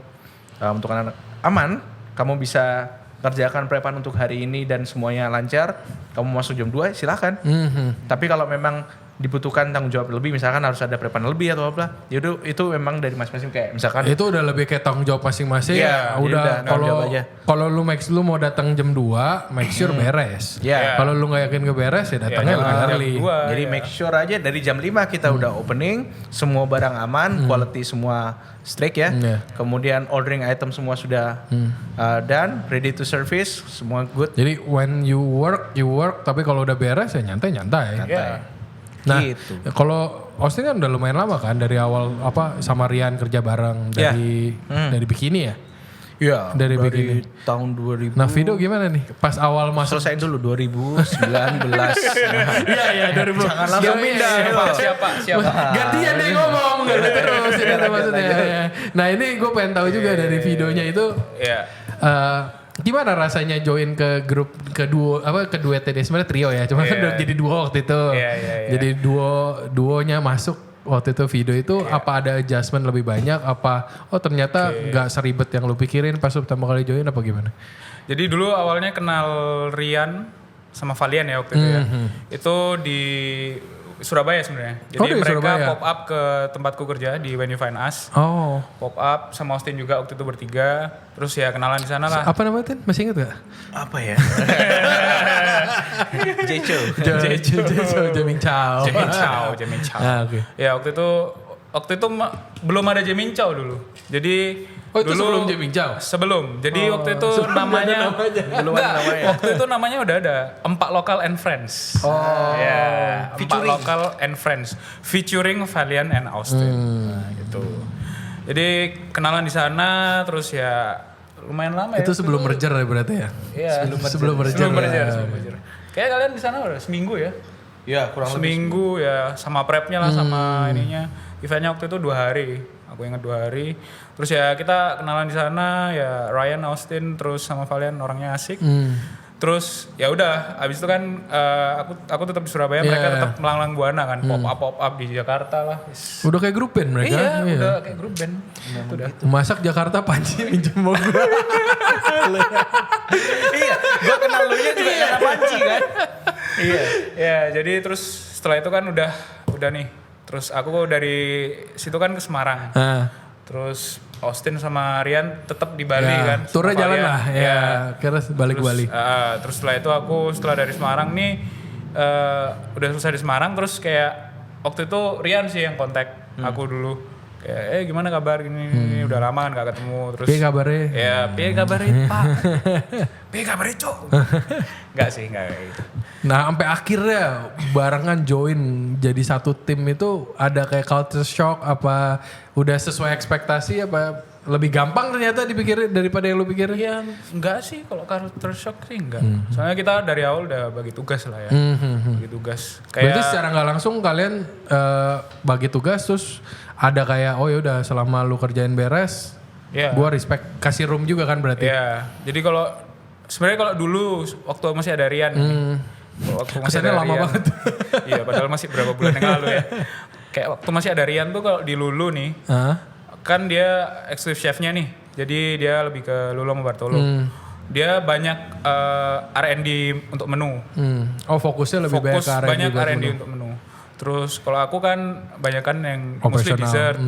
untuk anak aman, kamu bisa kerjakan prepan untuk hari ini dan semuanya lancar, kamu masuk jam 2 silakan. Tapi kalau memang dibutuhkan tanggung jawab lebih, misalkan harus ada prepan lebih atau apa, yaudah itu memang dari masing-masing kayak misalkan Itu udah lebih kayak tanggung jawab masing-masing. Iya, Udah jadi tanggung jawab aja. kalau lu mau datang jam 2, make sure beres. Iya. Kalau lu nggak yakin keberes ya datangnya jam lebih 2, early. Jadi make sure aja dari jam 5 kita udah opening, semua barang aman, quality semua strict ya. Iya. Kemudian ordering item semua sudah done, ready to service, semua good. Jadi when you work, tapi kalau udah beres ya nyantai. Santai. Nah, Gitu. kalau Austin kan udah lumayan lama kan dari awal sama Rian kerja bareng dari Bikini ya. Iya, Dari bikinnya. tahun 2000. Nah Vido gimana nih? Pas awal masuk. Selesai dulu 2019. Iya 2000. Jangan langsung pindah. Siapa? Gantian deh ngomong, ganti terus ini tuh maksudnya. Ya. Nah ini gue pengen tahu juga dari videonya itu. Iya. Gimana rasanya join ke grup ke duetnya dia sebenarnya trio ya, cuma kan udah jadi duo waktu itu. Iya. Jadi duonya masuk waktu itu video itu apa ada adjustment lebih banyak apa ternyata nggak seribet yang lu pikirin pas lu pertama kali join apa gimana? Jadi dulu awalnya kenal Rian sama Valian ya waktu itu ya. Itu di Surabaya sebenarnya. Jadi di mereka Surabaya. pop up ke tempatku kerja di When You Find Us. Oh. Pop up sama Austin juga waktu itu bertiga. Terus ya kenalan di sana lah. Apa namanya Tin? Masih inget gak? Apa ya? Jecho. Jamin Chow. Jamin Chow. Ah, oke. Ya waktu itu belum ada Jamin Chow dulu. Jadi Itu dulu, sebelum Jamin Chow? Sebelum. Jadi waktu itu namanya Belum ada namanya. Waktu itu namanya udah ada Empat Local and Friends. Ya, Empat Local and Friends featuring Valian and Austin. Nah, gitu. Jadi kenalan di sana terus ya lumayan lama ya. Itu sebelum merger ya berarti ya? Iya, Sebelum merger. Sebelum merger. Kayak kalian di sana udah seminggu ya? Iya, kurang lebih. Seminggu ya sama prepnya lah sama ininya. Eventnya waktu itu 2 hari. Aku ingat 2 hari. Terus ya kita kenalan di sana ya Ryan, Austin, terus sama Valian orangnya asik. Terus ya udah, abis itu kan aku tetap di Surabaya, mereka tetap melanglang buana kan, pop up di Jakarta lah. Udah kayak grup band mereka? Iya, udah kayak grup band. Itu udah. Masak Jakarta Panji minjem mau gue. Iya, gua kenal lu nya juga karena Panci kan. Iya. Ya, jadi terus setelah itu kan udah nih. Terus aku dari situ kan ke Semarang. Terus Austin sama Rian tetap di Bali kan. Turnya sama jalan Valian. lah ya. Kira balik ke Bali. Terus setelah itu setelah dari Semarang nih udah selesai di Semarang terus kayak waktu itu Rian sih yang kontak aku dulu. Kayak gimana kabar gini udah lama kan gak ketemu terus. Piye kabarnya? Ya piye kabarnya Pak. Piye kabarnya Cok. Enggak sih enggak kayak gitu. Nah sampai akhirnya barengan join jadi satu tim itu ada kayak culture shock apa udah sesuai ekspektasi apa lebih gampang ternyata dipikirin daripada yang lu pikirin? Iya, enggak sih kalau culture shock sih enggak. Soalnya kita dari awal udah bagi tugas lah ya. Bagi tugas. Berarti secara nggak langsung kalian bagi tugas terus ada kayak oh yaudah selama lu kerjain beres, gua respect kasih room juga kan berarti? Iya. Jadi sebenarnya kalau dulu waktu masih ada Rian, waktu masih kesannya ada lama Rian, banget. Iya, padahal masih berapa bulan yang lalu ya. Kayak waktu masih ada Rian tuh kalau di Lulu nih, kan dia exclusive chefnya nih. Jadi dia lebih ke Lulu sama Bartolo. Dia banyak R&D untuk menu. Oh fokusnya lebih Fokus banyak ke R&D. banyak R&D untuk menu. Terus kalau aku kan banyak kan yang mostly Operasional. dessert.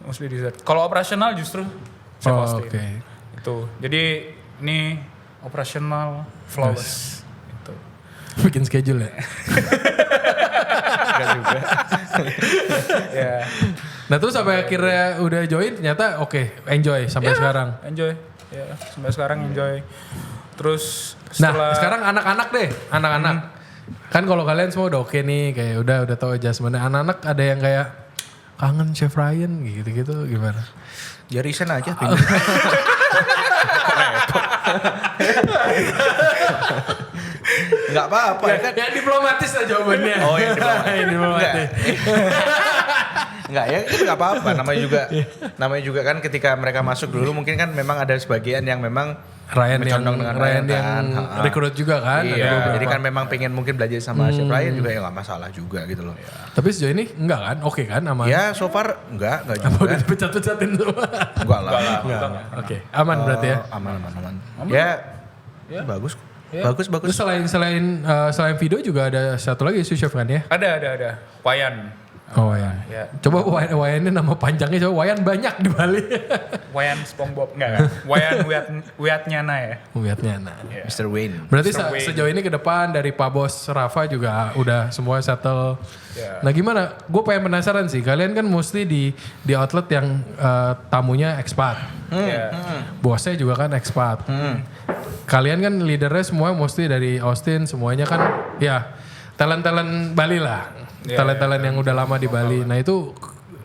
Mostly dessert. Kalau operasional justru Chef Austin. Oke. Itu. Jadi ini operasional flawless. Itu. Bikin schedule ya? Enggak juga. Ya. Nah terus sampai akhirnya udah join ternyata oke, enjoy sampai sekarang. Enjoy. Ya, sampai sekarang enjoy. Terus Nah sekarang anak-anak deh, anak-anak. Kan kalau kalian semua udah oke nih, kayak udah tahu adjustment. Anak-anak ada yang kayak kangen Chef Ryan gitu-gitu gimana? Ya resign aja pindah. Enggak apa-apa ya kan. Yang diplomatis lah jawabannya. Oh yang diplomatis. Enggak ya itu enggak apa-apa namanya juga kan ketika mereka masuk dulu mungkin kan memang ada sebagian yang memang Ryan Ryan yang kan. rekrut juga kan. Iya, jadi kan memang pengen mungkin belajar sama Chef Ryan juga ya enggak masalah juga gitu loh. Tapi sejauh ini enggak kan? Oke kan aman? Ya so far enggak Apa juga. udah dipecat-pecatin semua? Enggak lah. Oke, aman berarti ya. Aman. Ya, bagus. Bagus. Terus selain video juga ada satu lagi sous chef kan ya? Ada. Wayan. Oh Wayan. Ya. Coba Wayan ini nama panjangnya coba Wayan banyak di Bali. Wayan SpongeBob enggak. Wayan Wiatnyana ya. Lihatnya nah. Mr. Wayne. Berarti Mr. Wayne. sejauh ini ke depan dari Pak Bos Rafa juga udah semua settle. Ya. Nah gimana? Gue pengen penasaran sih. Kalian kan mostly di outlet yang tamunya expat. Ya. Bosnya juga kan expat. Kalian kan leadernya semua mostly dari Austin. Semuanya kan ya talent-talent Bali lah. Talent-talent yang udah lama di Bali. Nah itu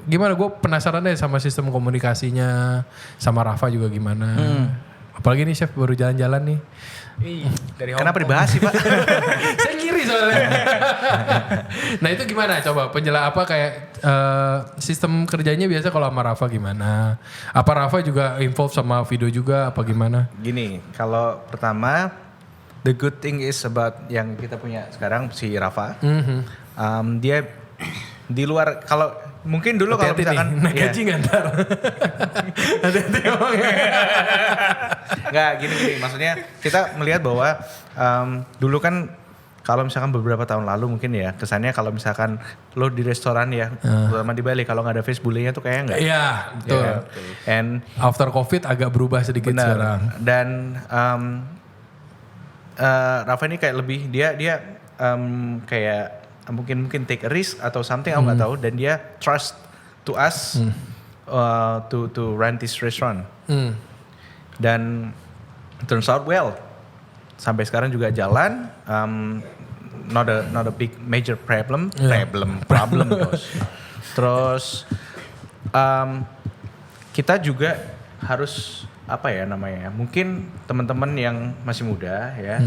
gimana? Gue penasaran deh sama sistem komunikasinya. Sama Rafa juga gimana. Apalagi nih chef baru jalan-jalan nih. Dari Kenapa Hongkong. dibahas sih Pak? Saya ngiri soalnya. Nah itu gimana coba apa kayak sistem kerjanya biasa kalau sama Rafa gimana? Apa Rafa juga involve sama video juga apa gimana? Gini, kalau pertama the good thing is about yang kita punya sekarang si Rafa. Dia di luar kalau mungkin dulu kalau Hati-hati misalkan nih, naik gaji nggak ntar? Hati-hati ngomongnya. Nggak gini maksudnya kita melihat bahwa dulu kan kalau misalkan beberapa tahun lalu mungkin ya kesannya kalau misalkan lo di restoran ya terutama di Bali kalau nggak ada face bully-nya tuh kayaknya nggak. Iya betul. Ya, and After COVID agak berubah sedikit sekarang. Dan Rafa ini kayak lebih dia kayak mungkin take a risk atau something aku nggak tahu dan dia trust to us to run this restaurant dan turns out well sampai sekarang juga jalan not a big major problem bos. Terus kita juga harus apa ya namanya mungkin teman-teman yang masih muda ya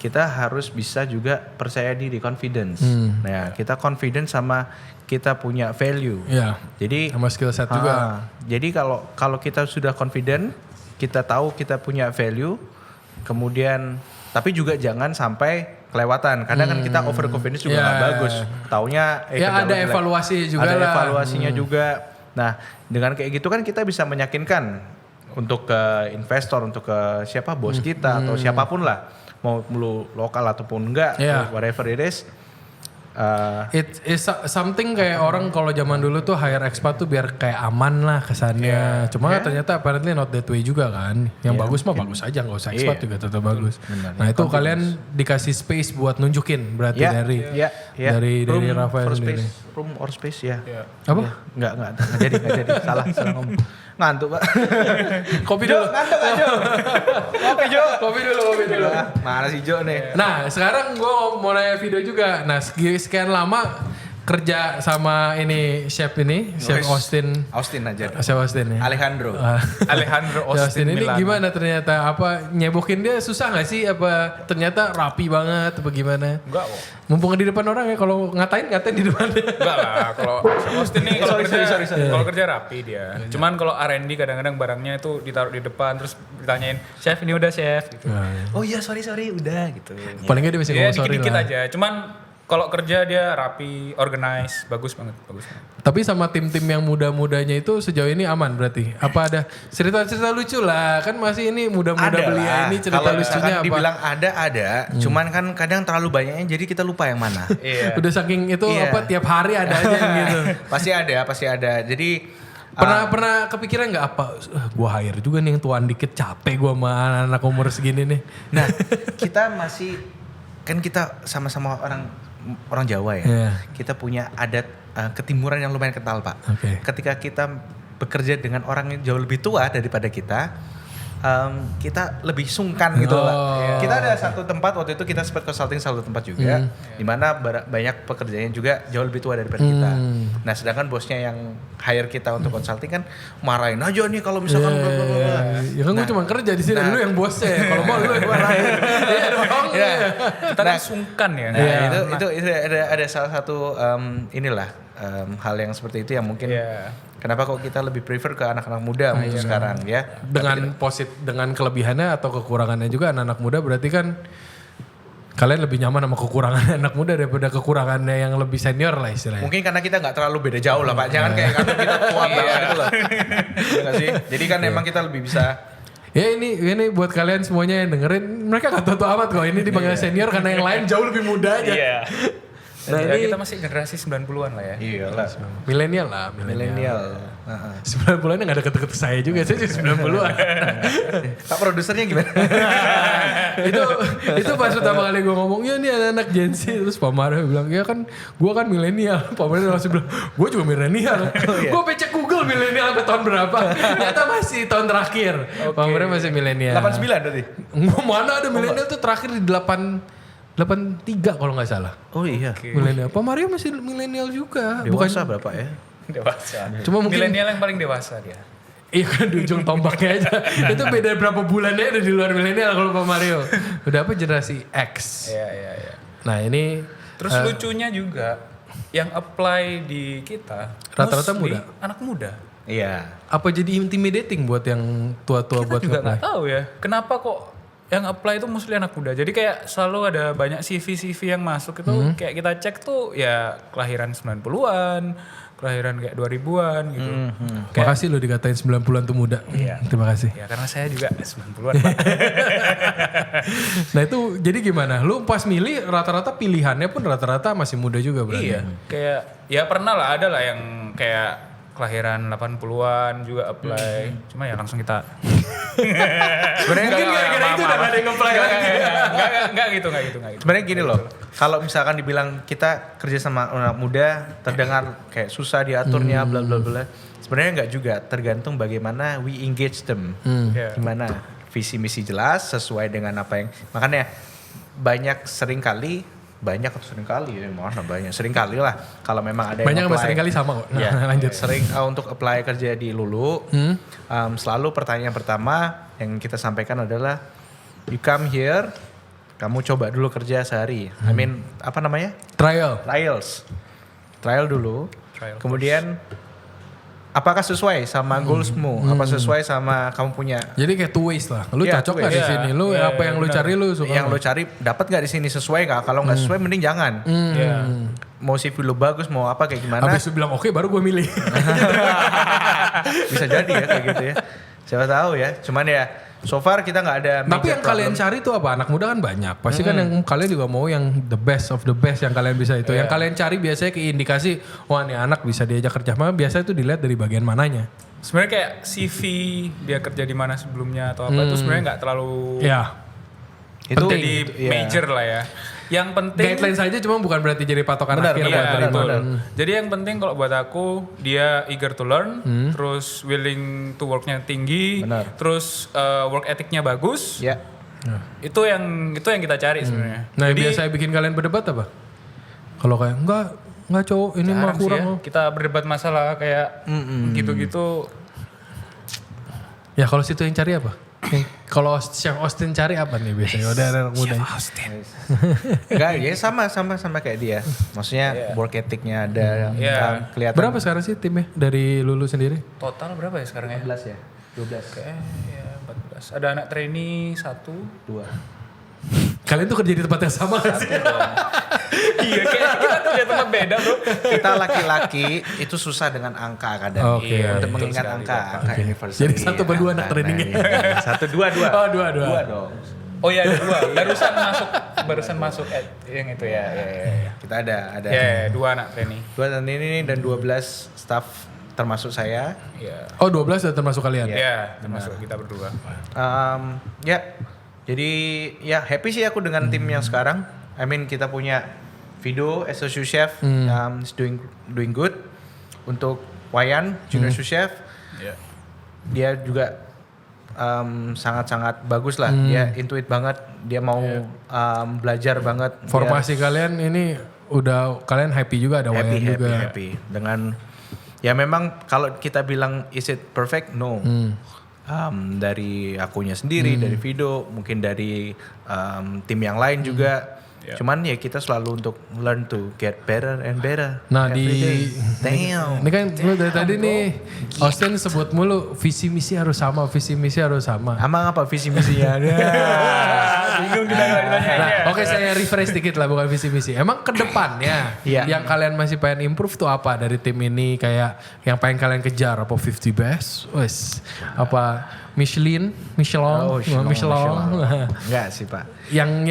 kita harus bisa juga percaya diri, confidence. Nah, kita confident sama kita punya value. Iya. Jadi sama skill set juga. Jadi kalau kita sudah confident, kita tahu kita punya value, kemudian tapi juga jangan sampai kelewatan. Kadang kan kita over confidence juga nggak bagus. Taunya ya ada evaluasi juga ada lah. evaluasinya juga. Nah, dengan kayak gitu kan kita bisa meyakinkan untuk ke investor, untuk ke siapa bos kita atau siapapun lah. Mau lu lokal ataupun enggak, whatever it is. It is something kayak orang kalau zaman dulu tuh hire expat tuh biar kayak aman lah kesannya. Cuma ternyata apparently not that way juga kan. Yang bagus mah bagus aja, nggak usah expat juga tetap bagus. Benar. Nah itu kalian dikasih space buat nunjukin berarti dari Rafael sendiri. Room or space ya. Apa? Enggak jadi salah ngomong. Ngantuk Pak. Kopi dulu. Ngantuk aja. Kopi dulu. Mana si Jo nih? Nah sekarang gue mau nanya video juga. Nah sekian lama kerja sama ini chef Austin aja. Chef Austin ya. Alejandro Austin ini Milano. gimana ternyata apa nyebokin dia susah nggak sih apa ternyata rapi banget apa gimana? Enggak kok. Mumpung di depan orang ya kalau ngatain di depan. Enggak lah, kalau Austin nih kalau kerja rapi dia. Cuman kalau R&D kadang-kadang barangnya itu ditaruh di depan terus ditanyain, "Chef ini udah chef?" gitu. Oh iya sorry udah gitu. Paling nggak dia masih ngomong sorry dikit-dikit lah. aja. Cuman kalau kerja dia rapi, organize, bagus banget. Tapi sama tim-tim yang muda-mudanya itu sejauh ini aman berarti? Apa ada cerita-cerita lucu lah? Kan masih ini muda-muda belia ini cerita kalau lucunya apa? Dibilang ada. Cuman kan kadang terlalu banyaknya jadi kita lupa yang mana. Iya. Udah saking itu tiap hari ada aja gitu. Pasti ada. Jadi Pernah kepikiran nggak apa? Gua hire juga nih yang tuan dikit capek gua sama anak-anak umur segini nih. Nah, kita masih kan kita sama-sama orang Jawa ya. Yeah. Kita punya adat ketimuran yang lumayan kental, Pak. Okay. Ketika kita bekerja dengan orang yang jauh lebih tua daripada kita lebih sungkan gitu loh, Pak. Kita ada satu tempat waktu itu kita sempat consulting satu tempat juga di mana banyak pekerjaannya juga jauh lebih tua daripada kita. Nah, sedangkan bosnya yang hire kita untuk consulting kan marahin aja nih kalau misalkan Ya kan gue cuma kerja di sini, lu yang bosnya. Kalau mau lu yang marahin. Iya dong. Kita kan sungkan ya. Nah, itu ada salah satu hal yang seperti itu yang mungkin kenapa kok kita lebih prefer ke anak-anak muda untuk sekarang ya. Dengan kelebihannya atau kekurangannya juga anak-anak muda berarti kan kalian lebih nyaman sama kekurangan anak muda daripada kekurangannya yang lebih senior lah istilahnya. Mungkin karena kita nggak terlalu beda jauh lah Pak. Jangan kayak karena kita tua banget gitu loh. Iya nggak sih? Jadi kan emang kita lebih bisa. Ya ini buat kalian semuanya yang dengerin, mereka gak tahu amat kok. Ini dipanggil senior karena yang lain jauh lebih muda aja. Iya. Nah, ini kita masih generasi 90-an lah ya. Iyalah. Milenial lah. 90-an yang gak deket-deket saya juga, saya juga 90-an. Pak produsernya gimana? itu pas pertama kali gue ngomong, ya nih anak-anak Gen Z. Terus Pak Mario bilang, ya kan gue kan milenial. Pak Mario langsung bilang, gue juga milenial. Gue cek Google milenial sampai tahun berapa. Ternyata masih tahun terakhir. Pak Mario masih milenial. 89 berarti? Mana ada milenial tuh terakhir di 83 kalau nggak salah. Oh iya. Milenial. Pak Mario masih milenial juga. Dewasa berapa ya? Dewasa. Cuma mungkin milenial yang paling dewasa dia. Iya kan di ujung tombaknya aja. Itu beda berapa bulannya udah di luar milenial kalau Pak Mario. Udah apa generasi X. Iya. Nah ini Terus lucunya juga yang apply di kita Rata-rata mostly muda? anak muda. Iya. apa jadi intimidating buat yang tua-tua buat Juga apply? nggak tahu ya kenapa kok yang apply itu mostly anak muda. Jadi kayak selalu ada banyak CV yang masuk itu kayak kita cek tuh ya kelahiran 90-an, kelahiran kayak 2000-an gitu. Makasih lo dikatain 90-an tuh muda. Iya. Terima kasih. Ya karena saya juga 90-an Pak. Nah itu jadi gimana? Lu pas milih rata-rata pilihannya pun rata-rata masih muda juga berarti? Iya, kayak ya pernah lah ada lah yang kayak kelahiran 80-an juga apply. Cuma ya langsung kita Sebenarnya Mungkin gara-gara itu udah gak ada yang apply lagi. Enggak gitu. Sebenarnya gini loh, kalau misalkan dibilang kita kerja sama anak muda, terdengar kayak susah diaturnya, bla bla bla. Sebenarnya nggak juga, tergantung bagaimana we engage them. Iya. Gimana visi misi jelas sesuai dengan apa yang, makanya sering kali lah kalau memang ada Banyak yang sama apply. sering kali sama kok. Nah, Ya, lanjut. sering untuk apply kerja di Lulu, selalu pertanyaan pertama yang kita sampaikan adalah you come here, kamu coba dulu kerja sehari. I mean apa namanya? Trial. Trial dulu. Trial Kemudian apakah sesuai sama goalsmu? Apa sesuai sama kamu punya? Jadi kayak two ways lah. Lu Iya, cocok two gak ways. di sini? Lu Iya, apa yang lu benar. cari lu suka? Yang lo cari dapat nggak di sini, sesuai nggak? Kalau nggak sesuai mending jangan. Iya. Mau CV lu bagus, mau apa kayak gimana? Habis lu bilang oke baru gue milih. Bisa jadi ya kayak gitu ya. Siapa tahu ya. Cuman ya so far kita nggak ada Tapi major yang kalian problem. cari tuh apa? Anak muda kan banyak. Pasti kan yang kalian juga mau yang the best of the best yang kalian bisa itu. Yang kalian cari biasanya ke indikasi, wah nih anak bisa diajak kerja. Maka biasanya itu dilihat dari bagian mananya. Sebenarnya kayak CV dia kerja di mana sebelumnya atau apa itu sebenarnya nggak terlalu Ya. Itu jadi iya. major lah ya. Yang penting Guidelines saja cuma bukan berarti jadi patokan Benar, akhir benar, buat Iya, terima. betul. Jadi yang penting kalau buat aku dia eager to learn, terus willing to worknya tinggi, Benar. terus work ethicnya bagus. Ya. Itu yang kita cari sebenarnya. Nah yang Jadi biasa bikin kalian berdebat apa? Kalau kayak enggak cowok ini mah jarang sih kurang. ya, loh. kita berdebat masalah kayak gitu-gitu. Ya kalau situ yang cari apa? Kalau Chef Austin cari apa nih biasanya? Udah ada anak muda. Enggak, ya sama kayak dia. Maksudnya work ethicnya ada, Iya. kelihatan. Berapa sekarang sih timnya dari Lulu sendiri? Total berapa ya sekarang ya? 14 ya? 12. Kayak ya 14. Ada anak trainee 1. 2. Kalian tuh kerja di tempat yang sama gak sih? Iya kayak kita kerja tempat beda bro. Kita laki-laki itu susah dengan angka kadang. Oke. Iya, untuk Betul mengingat sekali, angka anniversary. Jadi 1 per 2 anak Nah, trainingnya. iya. 1, 2. Oh, dua. 2 dong. Oh iya ada 2. Barusan masuk yang itu ya. Kita ada. Ya 2 anak trainee. 2 tahun ini dan 12 staff termasuk saya. Iya. Oh 12 udah termasuk kalian? Ya, termasuk kita berdua. Ya, jadi ya happy sih aku dengan tim yang sekarang. I mean kita punya Vido as a sous chef, is doing good. Untuk Wayan junior sous chef, Iya. dia juga sangat-sangat bagus lah. Dia intuit banget, dia mau belajar banget. Dia Formasi kalian ini udah kalian happy juga ada Wayan juga. happy dengan ya memang kalau kita bilang is it perfect, no. Dari akunya sendiri, dari Vido, mungkin dari tim yang lain juga. Cuman ya kita selalu untuk learn to get better and better. Nah every day. Damn. Ini kan lu dari tadi nih Austin sebut mulu visi misi harus sama, visi misi harus sama. Emang apa visi misinya? Bingung kita kalau ditanya. Nah, oke saya refresh dikit lah bukan visi misi. Emang ke depannya Iya. yang kalian masih pengen improve tuh apa dari tim ini kayak yang pengen kalian kejar apa 50 best? Wes. Apa Michelin? Oh, Michelin. Nah, Enggak sih Pak. yang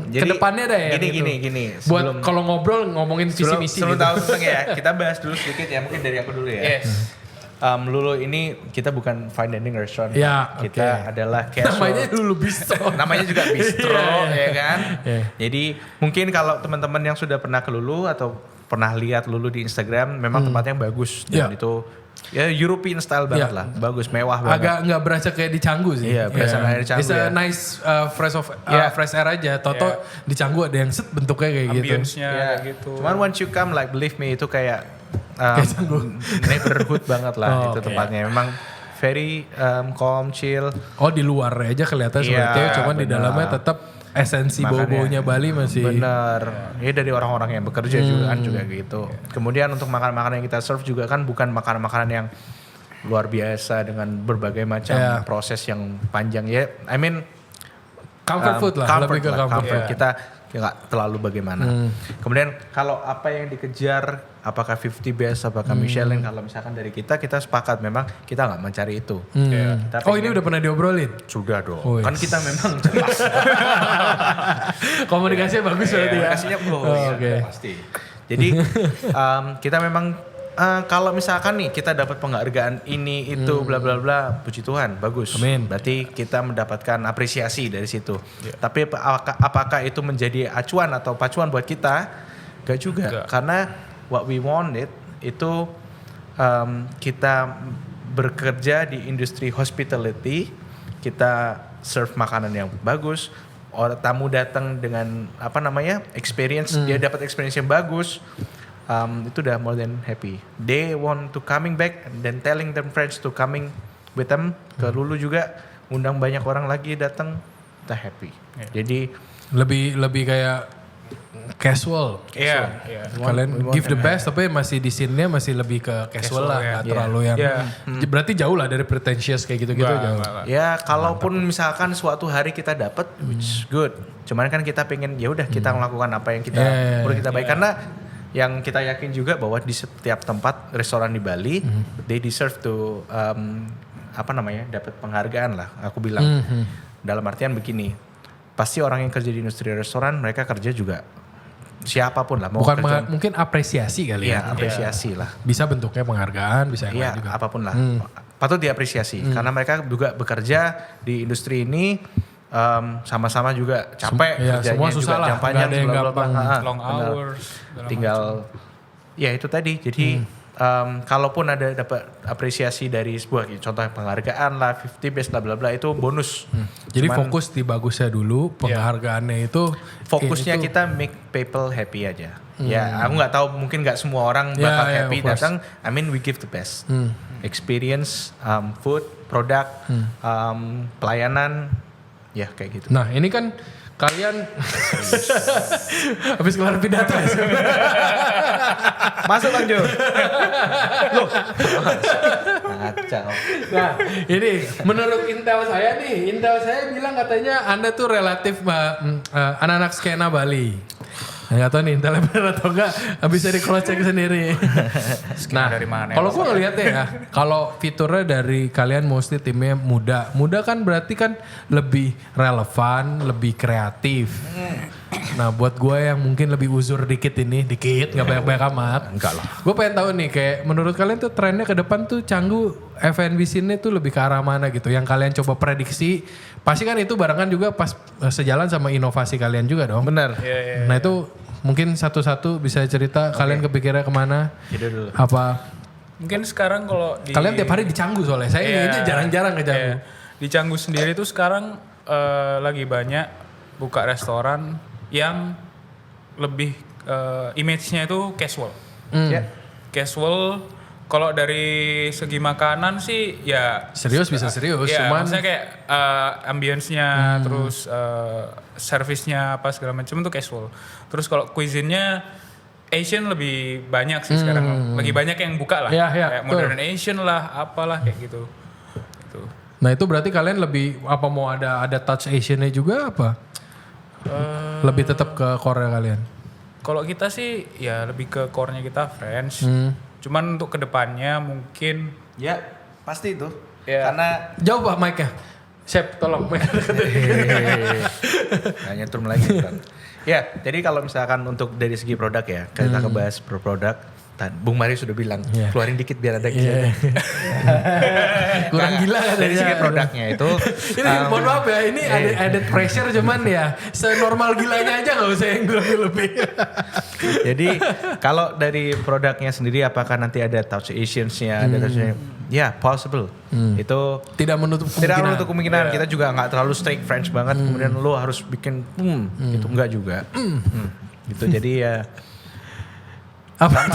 Jadi, kedepannya ada ya gini. Buat kalau ngobrol ngomongin visi sebelum, misi sebelum gitu. tahu tentang ya, kita bahas dulu sedikit ya, mungkin dari aku dulu ya. Yes. Lulu ini kita bukan fine dining restaurant. Ya, kita oke. adalah casual. Namanya Lulu Bistro. Namanya juga bistro Iya. ya kan. Iya. Jadi mungkin kalau teman-teman yang sudah pernah ke Lulu atau pernah lihat Lulu di Instagram, memang tempatnya bagus dan Iya. itu ya European style banget Iya. lah, bagus, mewah banget. Agak nggak berasa kayak di Canggu sih. Iya, berasa kayak di Canggu It's a ya. nice fresh air aja. Toto Iya. di Canggu ada yang set bentuknya kayak gitu. Ambience-nya Ya, kayak gitu. Cuman once you come, like believe me, itu kayak Kayak Canggu. neighborhood banget lah Oh, itu oke. tempatnya. Memang very calm, chill. Oh di luar aja kelihatan seperti Iya, cewek, cuman di benar. dalamnya tetap esensi Makanya, bau-baunya Bali masih. Bener. Ya dari orang-orang yang bekerja juga kan juga gitu. Kemudian untuk makanan-makanan yang kita serve juga kan bukan makanan-makanan yang luar biasa dengan berbagai macam Yeah. proses yang panjang ya. I mean Comfort food lah, lebih ke comfort food. Kita nggak terlalu bagaimana. Kemudian kalau apa yang dikejar, apakah 50 best, apakah Michelin, kalau misalkan dari kita sepakat memang kita nggak mencari itu. Kita Oh ini udah pernah diobrolin? sudah dong. Oh, Kan yes. kita memang jelas. Komunikasinya bagus berarti ya? Komunikasinya Oke. pasti. Jadi kita memang kalau misalkan nih kita dapat penghargaan ini itu bla bla bla, puji Tuhan, bagus. Amin. Berarti kita mendapatkan apresiasi dari situ. Tapi apakah itu menjadi acuan atau pacuan buat kita? Gak juga. Enggak. Karena what we wanted itu kita bekerja di industri hospitality, kita serve makanan yang bagus, orang tamu datang dengan experience, dia dapat experience yang bagus, itu udah more than happy. They want to coming back and then telling them friends to coming with them. Ke Lulu juga undang banyak orang lagi datang, kita happy. Jadi Lebih kayak casual. Iya. Kalian give the best tapi masih di scene-nya masih lebih ke casual lah, ya. nggak terlalu yang. Berarti jauh lah dari pretentious kayak gitu-gitu jauh. ya kalaupun misalkan suatu hari kita dapat, which good. Cuman kan kita pengen ya udah kita melakukan apa yang kita perlu kita baik karena yang kita yakin juga bahwa di setiap tempat restoran di Bali, they deserve to dapat penghargaan lah. Aku bilang dalam artian begini, pasti orang yang kerja di industri restoran mereka kerja juga siapapun lah mau Bukan kerja, mungkin apresiasi kali ya. ya apresiasi lah. Bisa bentuknya penghargaan, bisa yang Iya, lain juga. apapun lah. Patut diapresiasi karena mereka juga bekerja di industri ini sama-sama juga capek Iya, kerjanya semua susah juga lah, jam panjang, nggak ada yang bla, bla, bla. gampang. Long Benar. hours. segala Tinggal ya itu tadi. Jadi kalaupun ada dapat apresiasi dari sebuah contoh penghargaan lah 50 best bla bla bla itu bonus. Jadi Cuman fokus di bagusnya dulu, penghargaannya itu fokusnya itu- kita make people happy aja. Ya, aku nggak tahu mungkin nggak semua orang Ya, bakal ya, happy of course. datang. I mean we give the best. Experience, food, produk, pelayanan, ya kayak gitu. Nah ini kan kalian habis kelar pidato ya? Masuk lanjut. Loh, kacau. Nah ini menurut intel saya bilang katanya Anda tuh relatif anak-anak skena Bali. Nah, gak tau nih intelnya bener atau enggak, bisa di cross check sendiri. Nah, dari mana kalau gue ngeliatnya ya, kalau fiturnya dari kalian mostly timnya muda kan berarti kan lebih relevan, lebih kreatif. Nah, buat gue yang mungkin lebih uzur dikit, nggak banyak-banyak amat. Enggak lah. Gue pengen tahu nih, kayak menurut kalian tuh trennya ke depan tuh Canggu F&B scene tuh lebih ke arah mana gitu? Yang kalian coba prediksi, pasti kan itu barengan juga pas sejalan sama inovasi kalian juga dong. Bener. Nah itu mungkin satu-satu bisa cerita kalian kepikirannya kemana? Jadi dulu. Apa? Mungkin sekarang kalau di Kalian tiap hari di Canggu soalnya. Saya Iya. ini jarang-jarang ke Canggu. Iya. Di Canggu sendiri tuh sekarang lagi banyak buka restoran yang lebih image-nya itu casual. Ya. Casual. Kalau dari segi makanan sih ya Serius bisa serius, ya, cuman maksudnya kayak ambience-nya, terus service-nya apa segala macam itu casual. Terus kalau cuisine-nya Asian lebih banyak sih sekarang. Lagi banyak yang buka lah. Iya, iya, Kayak betul. modern Asian lah, apalah kayak gitu. Gitu. Nah itu berarti kalian lebih apa mau ada touch Asian-nya juga apa? Lebih tetap ke core kalian. Kalau kita sih ya lebih ke core-nya kita French. Cuman untuk kedepannya mungkin Ya, pasti itu. Ya. Karena Jauh Pak mic-nya. Chef tolong mic. hanya turun lagi kan. Ya, jadi kalau misalkan untuk dari segi produk ya, kita ngebahas per produk. Bung Mari sudah bilang, Iya. keluarin dikit biar ada Iya. gizi. Kurang gila katanya. Dari segi produknya itu, Ini mohon maaf ya, ini ada added pressure cuman ya senormal gilanya aja gak usah yang lebih-lebih. jadi kalau dari produknya sendiri apakah nanti ada touch Asians-nya, ada touch-nya? Ya, possible. Itu Tidak menutup kemungkinan. tidak menutup kemungkinan. Kita juga nggak terlalu strict French banget. Kemudian lo harus bikin, itu enggak juga. Gitu. Jadi ya Apa?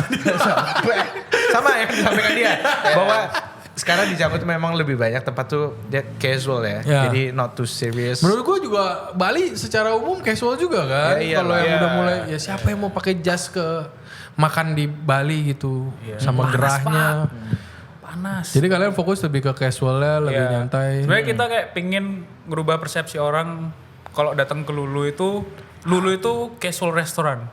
sama yang disampaikan dia bahwa Sekarang di Canggu tuh memang lebih banyak tempat tuh dia casual ya. Ya. Jadi not too serious. Menurut gue juga Bali secara umum casual juga kan. Ya, Kalau yang iya. udah mulai ya siapa yang mau pakai jas ke makan di Bali gitu sama gerahnya. Panas. Jadi kalian fokus lebih ke casualnya, lebih nyantai. Sebenarnya kita kayak pingin ngerubah persepsi orang kalau datang ke Lulu itu casual restoran,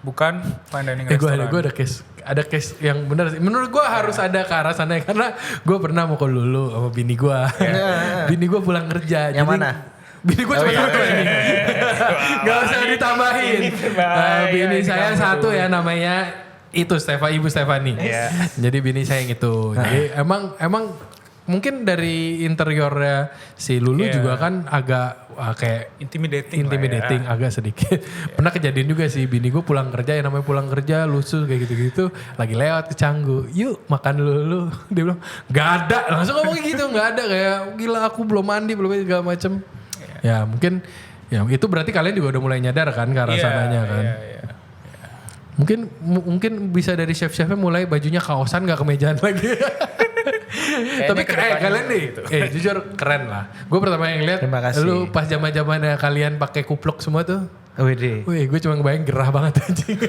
bukan fine dining Gue restoran. ada case yang benar sih. Menurut gue harus ada ke arah sana karena gue pernah mau ke Lulu sama bini gue. Bini gue pulang kerja. Yang mana? Bini gue cuma satu ini. Gak usah ditambahin. Bini saya satu ya namanya itu Ibu Stefani. Jadi bini saya yang itu. Jadi emang mungkin dari interiornya si Lulu juga kan agak kayak intimidating agak sedikit. Pernah kejadian juga sih bini gue pulang kerja, yang namanya pulang kerja lusuh kayak gitu-gitu, lagi lewat ke Canggu, yuk makan dulu. Dia bilang gak ada, langsung ngomong gitu, gak ada, kayak gila aku belum mandi belum segala macem. Ya mungkin ya itu berarti kalian juga udah mulai nyadar kan ke arah sananya kan. Mungkin bisa dari chef-chefnya mulai bajunya kaosan gak kemejaan lagi. Tapi kalian nih, gitu. Jujur keren lah. Gue pertama yang lihat, lu pas zaman-zamannya kalian pakai kupluk semua tuh. Wih, gue cuma ngebayang gerah banget anjing.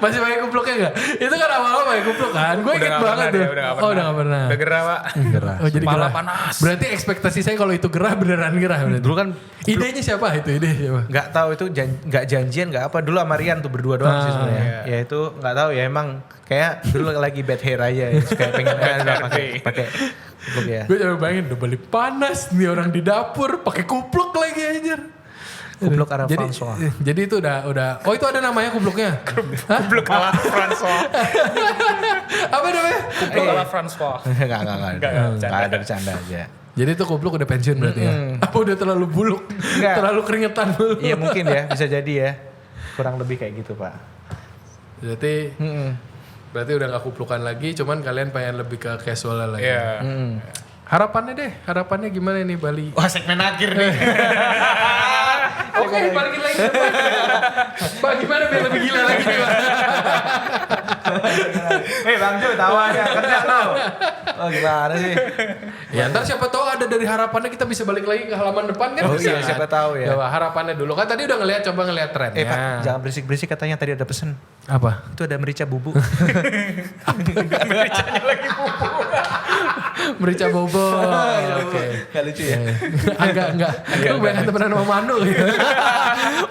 Masih pakai kupluknya enggak? Itu kan awal-awal pakai kupluk kan. Gue inget banget tuh. Udah gak pernah. Udah gerah, Pak. Gerah. Oh, jadi Kepala gerah. panas. Berarti ekspektasi saya kalau itu gerah beneran gerah. Dulu kan idenya siapa itu? Ide siapa? nggak tahu itu nggak janjian nggak apa. Dulu sama Rian tuh berdua doang sih sebenarnya. Ya itu nggak tahu ya emang kayak dulu lagi bad hair aja ya. Kayak pengen pakai kupluk ya. Gue coba bayangin udah balik panas nih orang di dapur pakai kupluk lagi anjir. Kupluk Arab François. Jadi itu udah. Oh itu ada namanya kupluknya? Kupluk ala François. Apa namanya? Kupluk ala François. Enggak ada bercanda aja. Jadi itu kupluk udah pensiun berarti ya? Apa udah terlalu buluk? Enggak. Terlalu keringetan dulu? Iya mungkin ya, bisa jadi ya. Kurang lebih kayak gitu Pak. Berarti udah gak kuplukan lagi, cuman kalian pengen lebih ke casual lagi. Iya. Harapannya gimana nih Bali? Wah segmen akhir nih. Oke, balikin lagi. Pak gimana biar lebih gila lagi nih Pak? Bang Jo tawa aja kerja lo. Oh gimana sih? Ya ntar siapa tahu ada dari harapannya kita bisa balik lagi ke halaman depan kan? Oh bisa, iya, siapa tahu ya. Coba harapannya dulu. Kan tadi udah coba ngeliat trennya. Pak, jangan berisik-berisik katanya tadi ada pesen. Apa? Itu ada merica bubuk. Mericanya lagi bubuk. Merica bobo. Oke. Gak lucu ya? Enggak. Lu banyak temenan sama Manu gitu.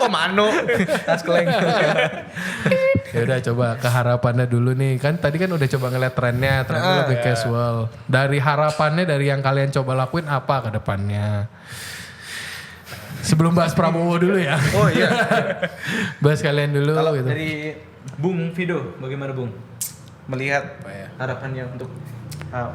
Oh Manu. Tas keleng. Ya udah coba ke harapannya dulu nih. Kan tadi kan udah coba ngeliat trennya lebih casual. Dari harapannya dari yang kalian coba lakuin apa ke depannya? Sebelum bahas Prabowo dulu ya. Oh iya. Bahas kalian dulu Kalau gitu. dari Bung Fido, bagaimana Bung? Melihat harapannya untuk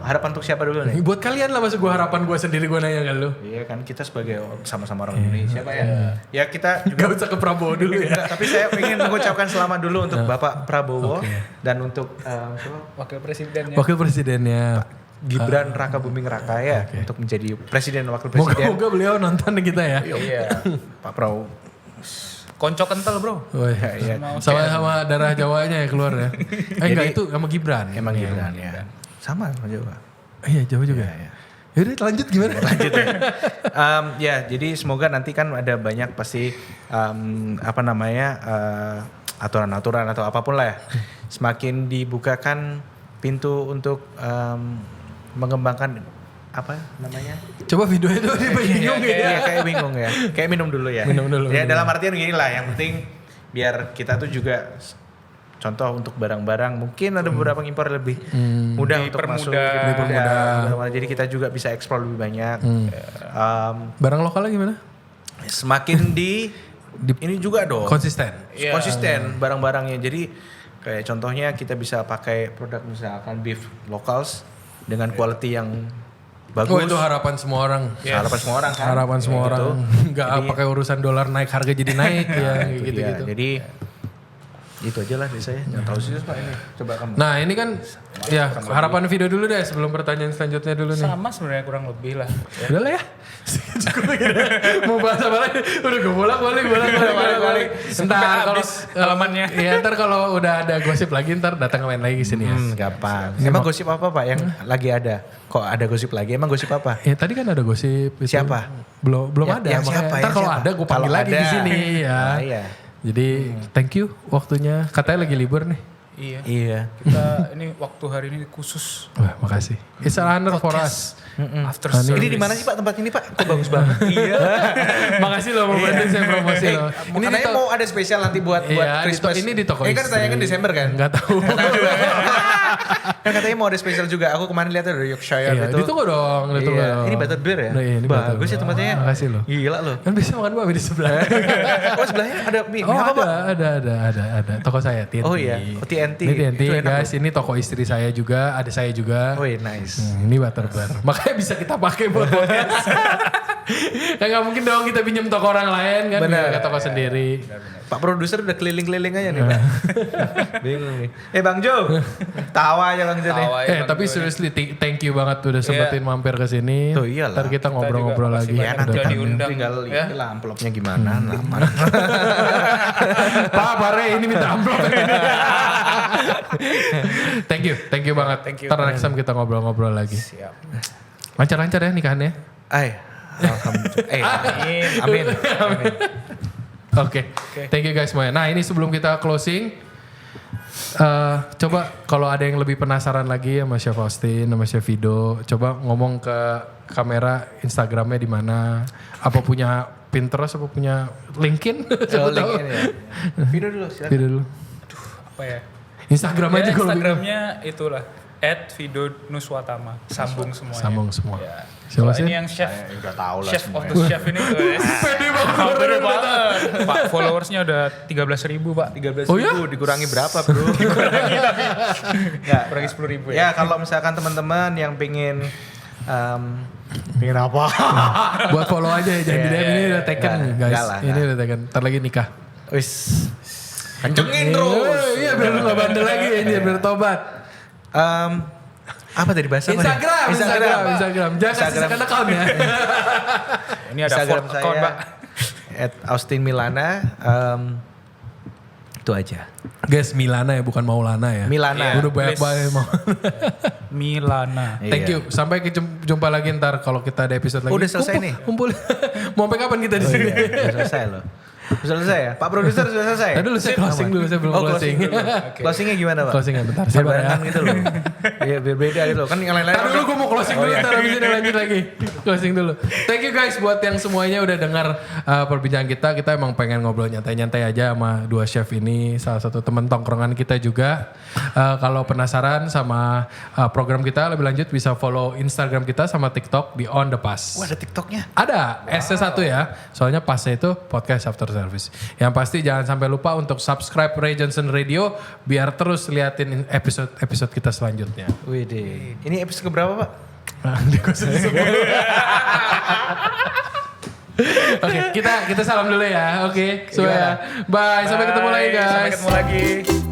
harapan untuk siapa dulu nih? Buat kalian lah, masuk gua harapan gua sendiri gua nanya ke lu. Iya kan kita sebagai sama-sama orang Indonesia Pak ya. Ya kita juga Gak usah ke Prabowo dulu ya. Enggak, tapi saya ingin mengucapkan selamat dulu untuk Bapak Prabowo dan untuk Wakil presidennya. Wakil presidennya. Gibran Raka Buming Raka ya untuk menjadi presiden wakil presiden. Moga beliau nonton kita ya. Iya. Pak Prabowo. Konco kental bro. Oh, iya. Sama darah Jawanya ya keluar ya. Enggak itu sama Gibran. Emang Gibran ya. Sama Jawa. Iya Jawa juga. Ya. Yaudah lanjut gimana? Lanjut ya. Ya jadi semoga nanti kan ada banyak pasti aturan-aturan atau apapun lah ya. Semakin dibukakan pintu untuk mengembangkan apa namanya? Coba videonya tuh dia bingung ya. Iya kayak bingung ya. Kayak minum dulu ya. Minum dulu. Ya dalam artian gini lah, yang penting biar kita tuh juga contoh untuk barang-barang mungkin ada beberapa impor lebih mudah untuk masuk. Dipermudah. Jadi kita juga bisa eksplor lebih banyak. Barang lokalnya gimana? Semakin ini juga dong. Konsisten. Konsisten barang-barangnya. Jadi kayak contohnya kita bisa pakai produk misalkan beef locals dengan quality yang bagus. Oh itu harapan semua orang. Harapan semua orang kan. Harapan semua Gitu. orang. Enggak pakai urusan dolar naik harga jadi naik ya gitu-gitu. Jadi Itu aja lah dari saya. Nggak tahu sih Pak ini. Coba kamu. Nah ini kan ya harapan video dulu deh sebelum pertanyaan selanjutnya dulu nih. Sama sebenarnya kurang lebih lah. Udah lah ya. Cukup lagi. Mau bahas apa lagi? Udah gue bolak-balik. Ntar kalau halamannya. Iya ntar kalau udah ada gosip lagi ntar datang main lagi ke sini ya. Gampang. Emang gosip apa Pak yang lagi ada? Kok ada gosip lagi? Emang gosip apa? Ya tadi kan ada gosip itu. Siapa? Belum ada. Yang Makanya siapa? Ntar Yang kalau siapa? ada gue panggil Kalau lagi di ada. sini ya. Iya. Jadi thank you waktunya. Katanya lagi libur nih. Iya. Kita ini waktu hari ini khusus. Wah makasih. It's an honor for us. After Ini Ini di mana sih Pak tempat ini Pak? Kok bagus banget. Iya. Makasih loh mau bantu saya promosi loh. Ini katanya mau ada spesial nanti buat Iya, Christmas. ini di toko kan istri. tayangkan Desember kan? Enggak tahu. Kan katanya mau ada spesial juga. Aku kemarin lihat ada Yorkshire Iya, itu. ditunggu dong, ditunggu Iya. dong. Ini Butter Beer ya? Nah, iya, ini Bagus Butter ya Beer. tempatnya. Makasih loh. Gila loh. Kan bisa makan bakmi di sebelah. Oh sebelahnya ada mie. Oh Mie apa Pak? ada. Toko saya TNT. Oh iya. Oh, TNT. Ini TNT Itu enak guys. Ini toko istri saya juga. Ada saya juga. Oh iya nice. Ini Butter Beer. Makanya bisa kita pakai buat podcast. Ya nggak mungkin dong kita pinjam toko orang lain kan. Bener. Ke toko sendiri. Pak produser udah keliling-keliling aja nih Pak. Bingung nih. Bang Jo. Tawa aja Bang Jo nih. Tawa ya, Bang Tapi Jo. seriously thank you banget udah sempetin mampir ke sini. Tuh, iyalah. Ntar kita ngobrol-ngobrol juga lagi. makasih Ya banyak nanti udah kan diundang, tinggal ya. inilah amplopnya gimana. Nama. Pak Bare ini minta amplop. Thank you banget. Thank you. Ntar next time kita ngobrol-ngobrol lagi. Siap. Lancar-lancar ya nikahannya. Alhamdulillah. Amin. Oke. Thank you guys semuanya. Nah ini sebelum kita closing. Coba kalau ada yang lebih penasaran lagi sama Chef Austin, sama Chef Vido. Coba ngomong ke kamera Instagramnya di mana. Apa punya Pinterest, apa punya LinkedIn. Siapa tahu. LinkedIn ya. Video dulu silakan. Vido dulu. Apa ya? Instagram aja kalau Instagramnya itulah @vidonuswatama. Sambung semuanya. Sambung semua. Ya. Siapa Kalau sih? ini yang chef. Udah tahu lah Chef of semuanya. the chef ini Pede banget. Pede banget. Pak followersnya udah 13.000 Pak. 13.000 Oh ya? dikurangi berapa bro? Nggak. Kurangi 10.000 ya. Ya kalau misalkan teman-teman yang pengen pengen apa? Buat follow aja ya, jangan di DM ini udah taken guys. Enggak lah, Ini enggak. udah taken. Ntar lagi nikah. Wis kencengin terus. Iya biar lu gak bandel lagi ya, biar tobat. Apa tadi bahasa? Instagram. Jangan kasih Instagram. second account ya. Ini ada Instagram Ford account Pak. saya @austinmilana. Itu aja. Guys, Milana ya, bukan Maulana ya. Milana. Udah banyak please. banget mau. Milana. Thank you. Sampai jumpa lagi ntar kalau kita ada episode lagi. Udah selesai nih. Kumpul. Mau sampai kapan kita di sini? Udah selesai loh. Sudah selesai ya? Pak produser sudah selesai? Tadi dulu saya closing dulu, saya belum closing. Closingnya gimana Pak? Closingnya bentar, Biar sabar ya. barengan gitu loh. Iya biar beda gitu loh. Kan yang lain-lain. Tadi dulu gue mau closing dulu, ntar abis ini lanjut lagi. Closing dulu. Thank you guys buat yang semuanya udah dengar perbincangan kita. Kita emang pengen ngobrol nyantai-nyantai aja sama dua chef ini. Salah satu temen tongkrongan kita juga. Kalau penasaran sama program kita lebih lanjut bisa follow Instagram kita sama TikTok di On The Pass. Wah ada TikToknya. Ada, S-nya 1 ya. Soalnya pasnya itu podcast after service. Yang pasti jangan sampai lupa untuk subscribe Ray Johnson Radio biar terus liatin episode kita selanjutnya. Widih. Ini episode keberapa Pak? Oke, kita salam dulu ya. Oke, so ya. Bye, sampai ketemu lagi guys. Sampai ketemu lagi.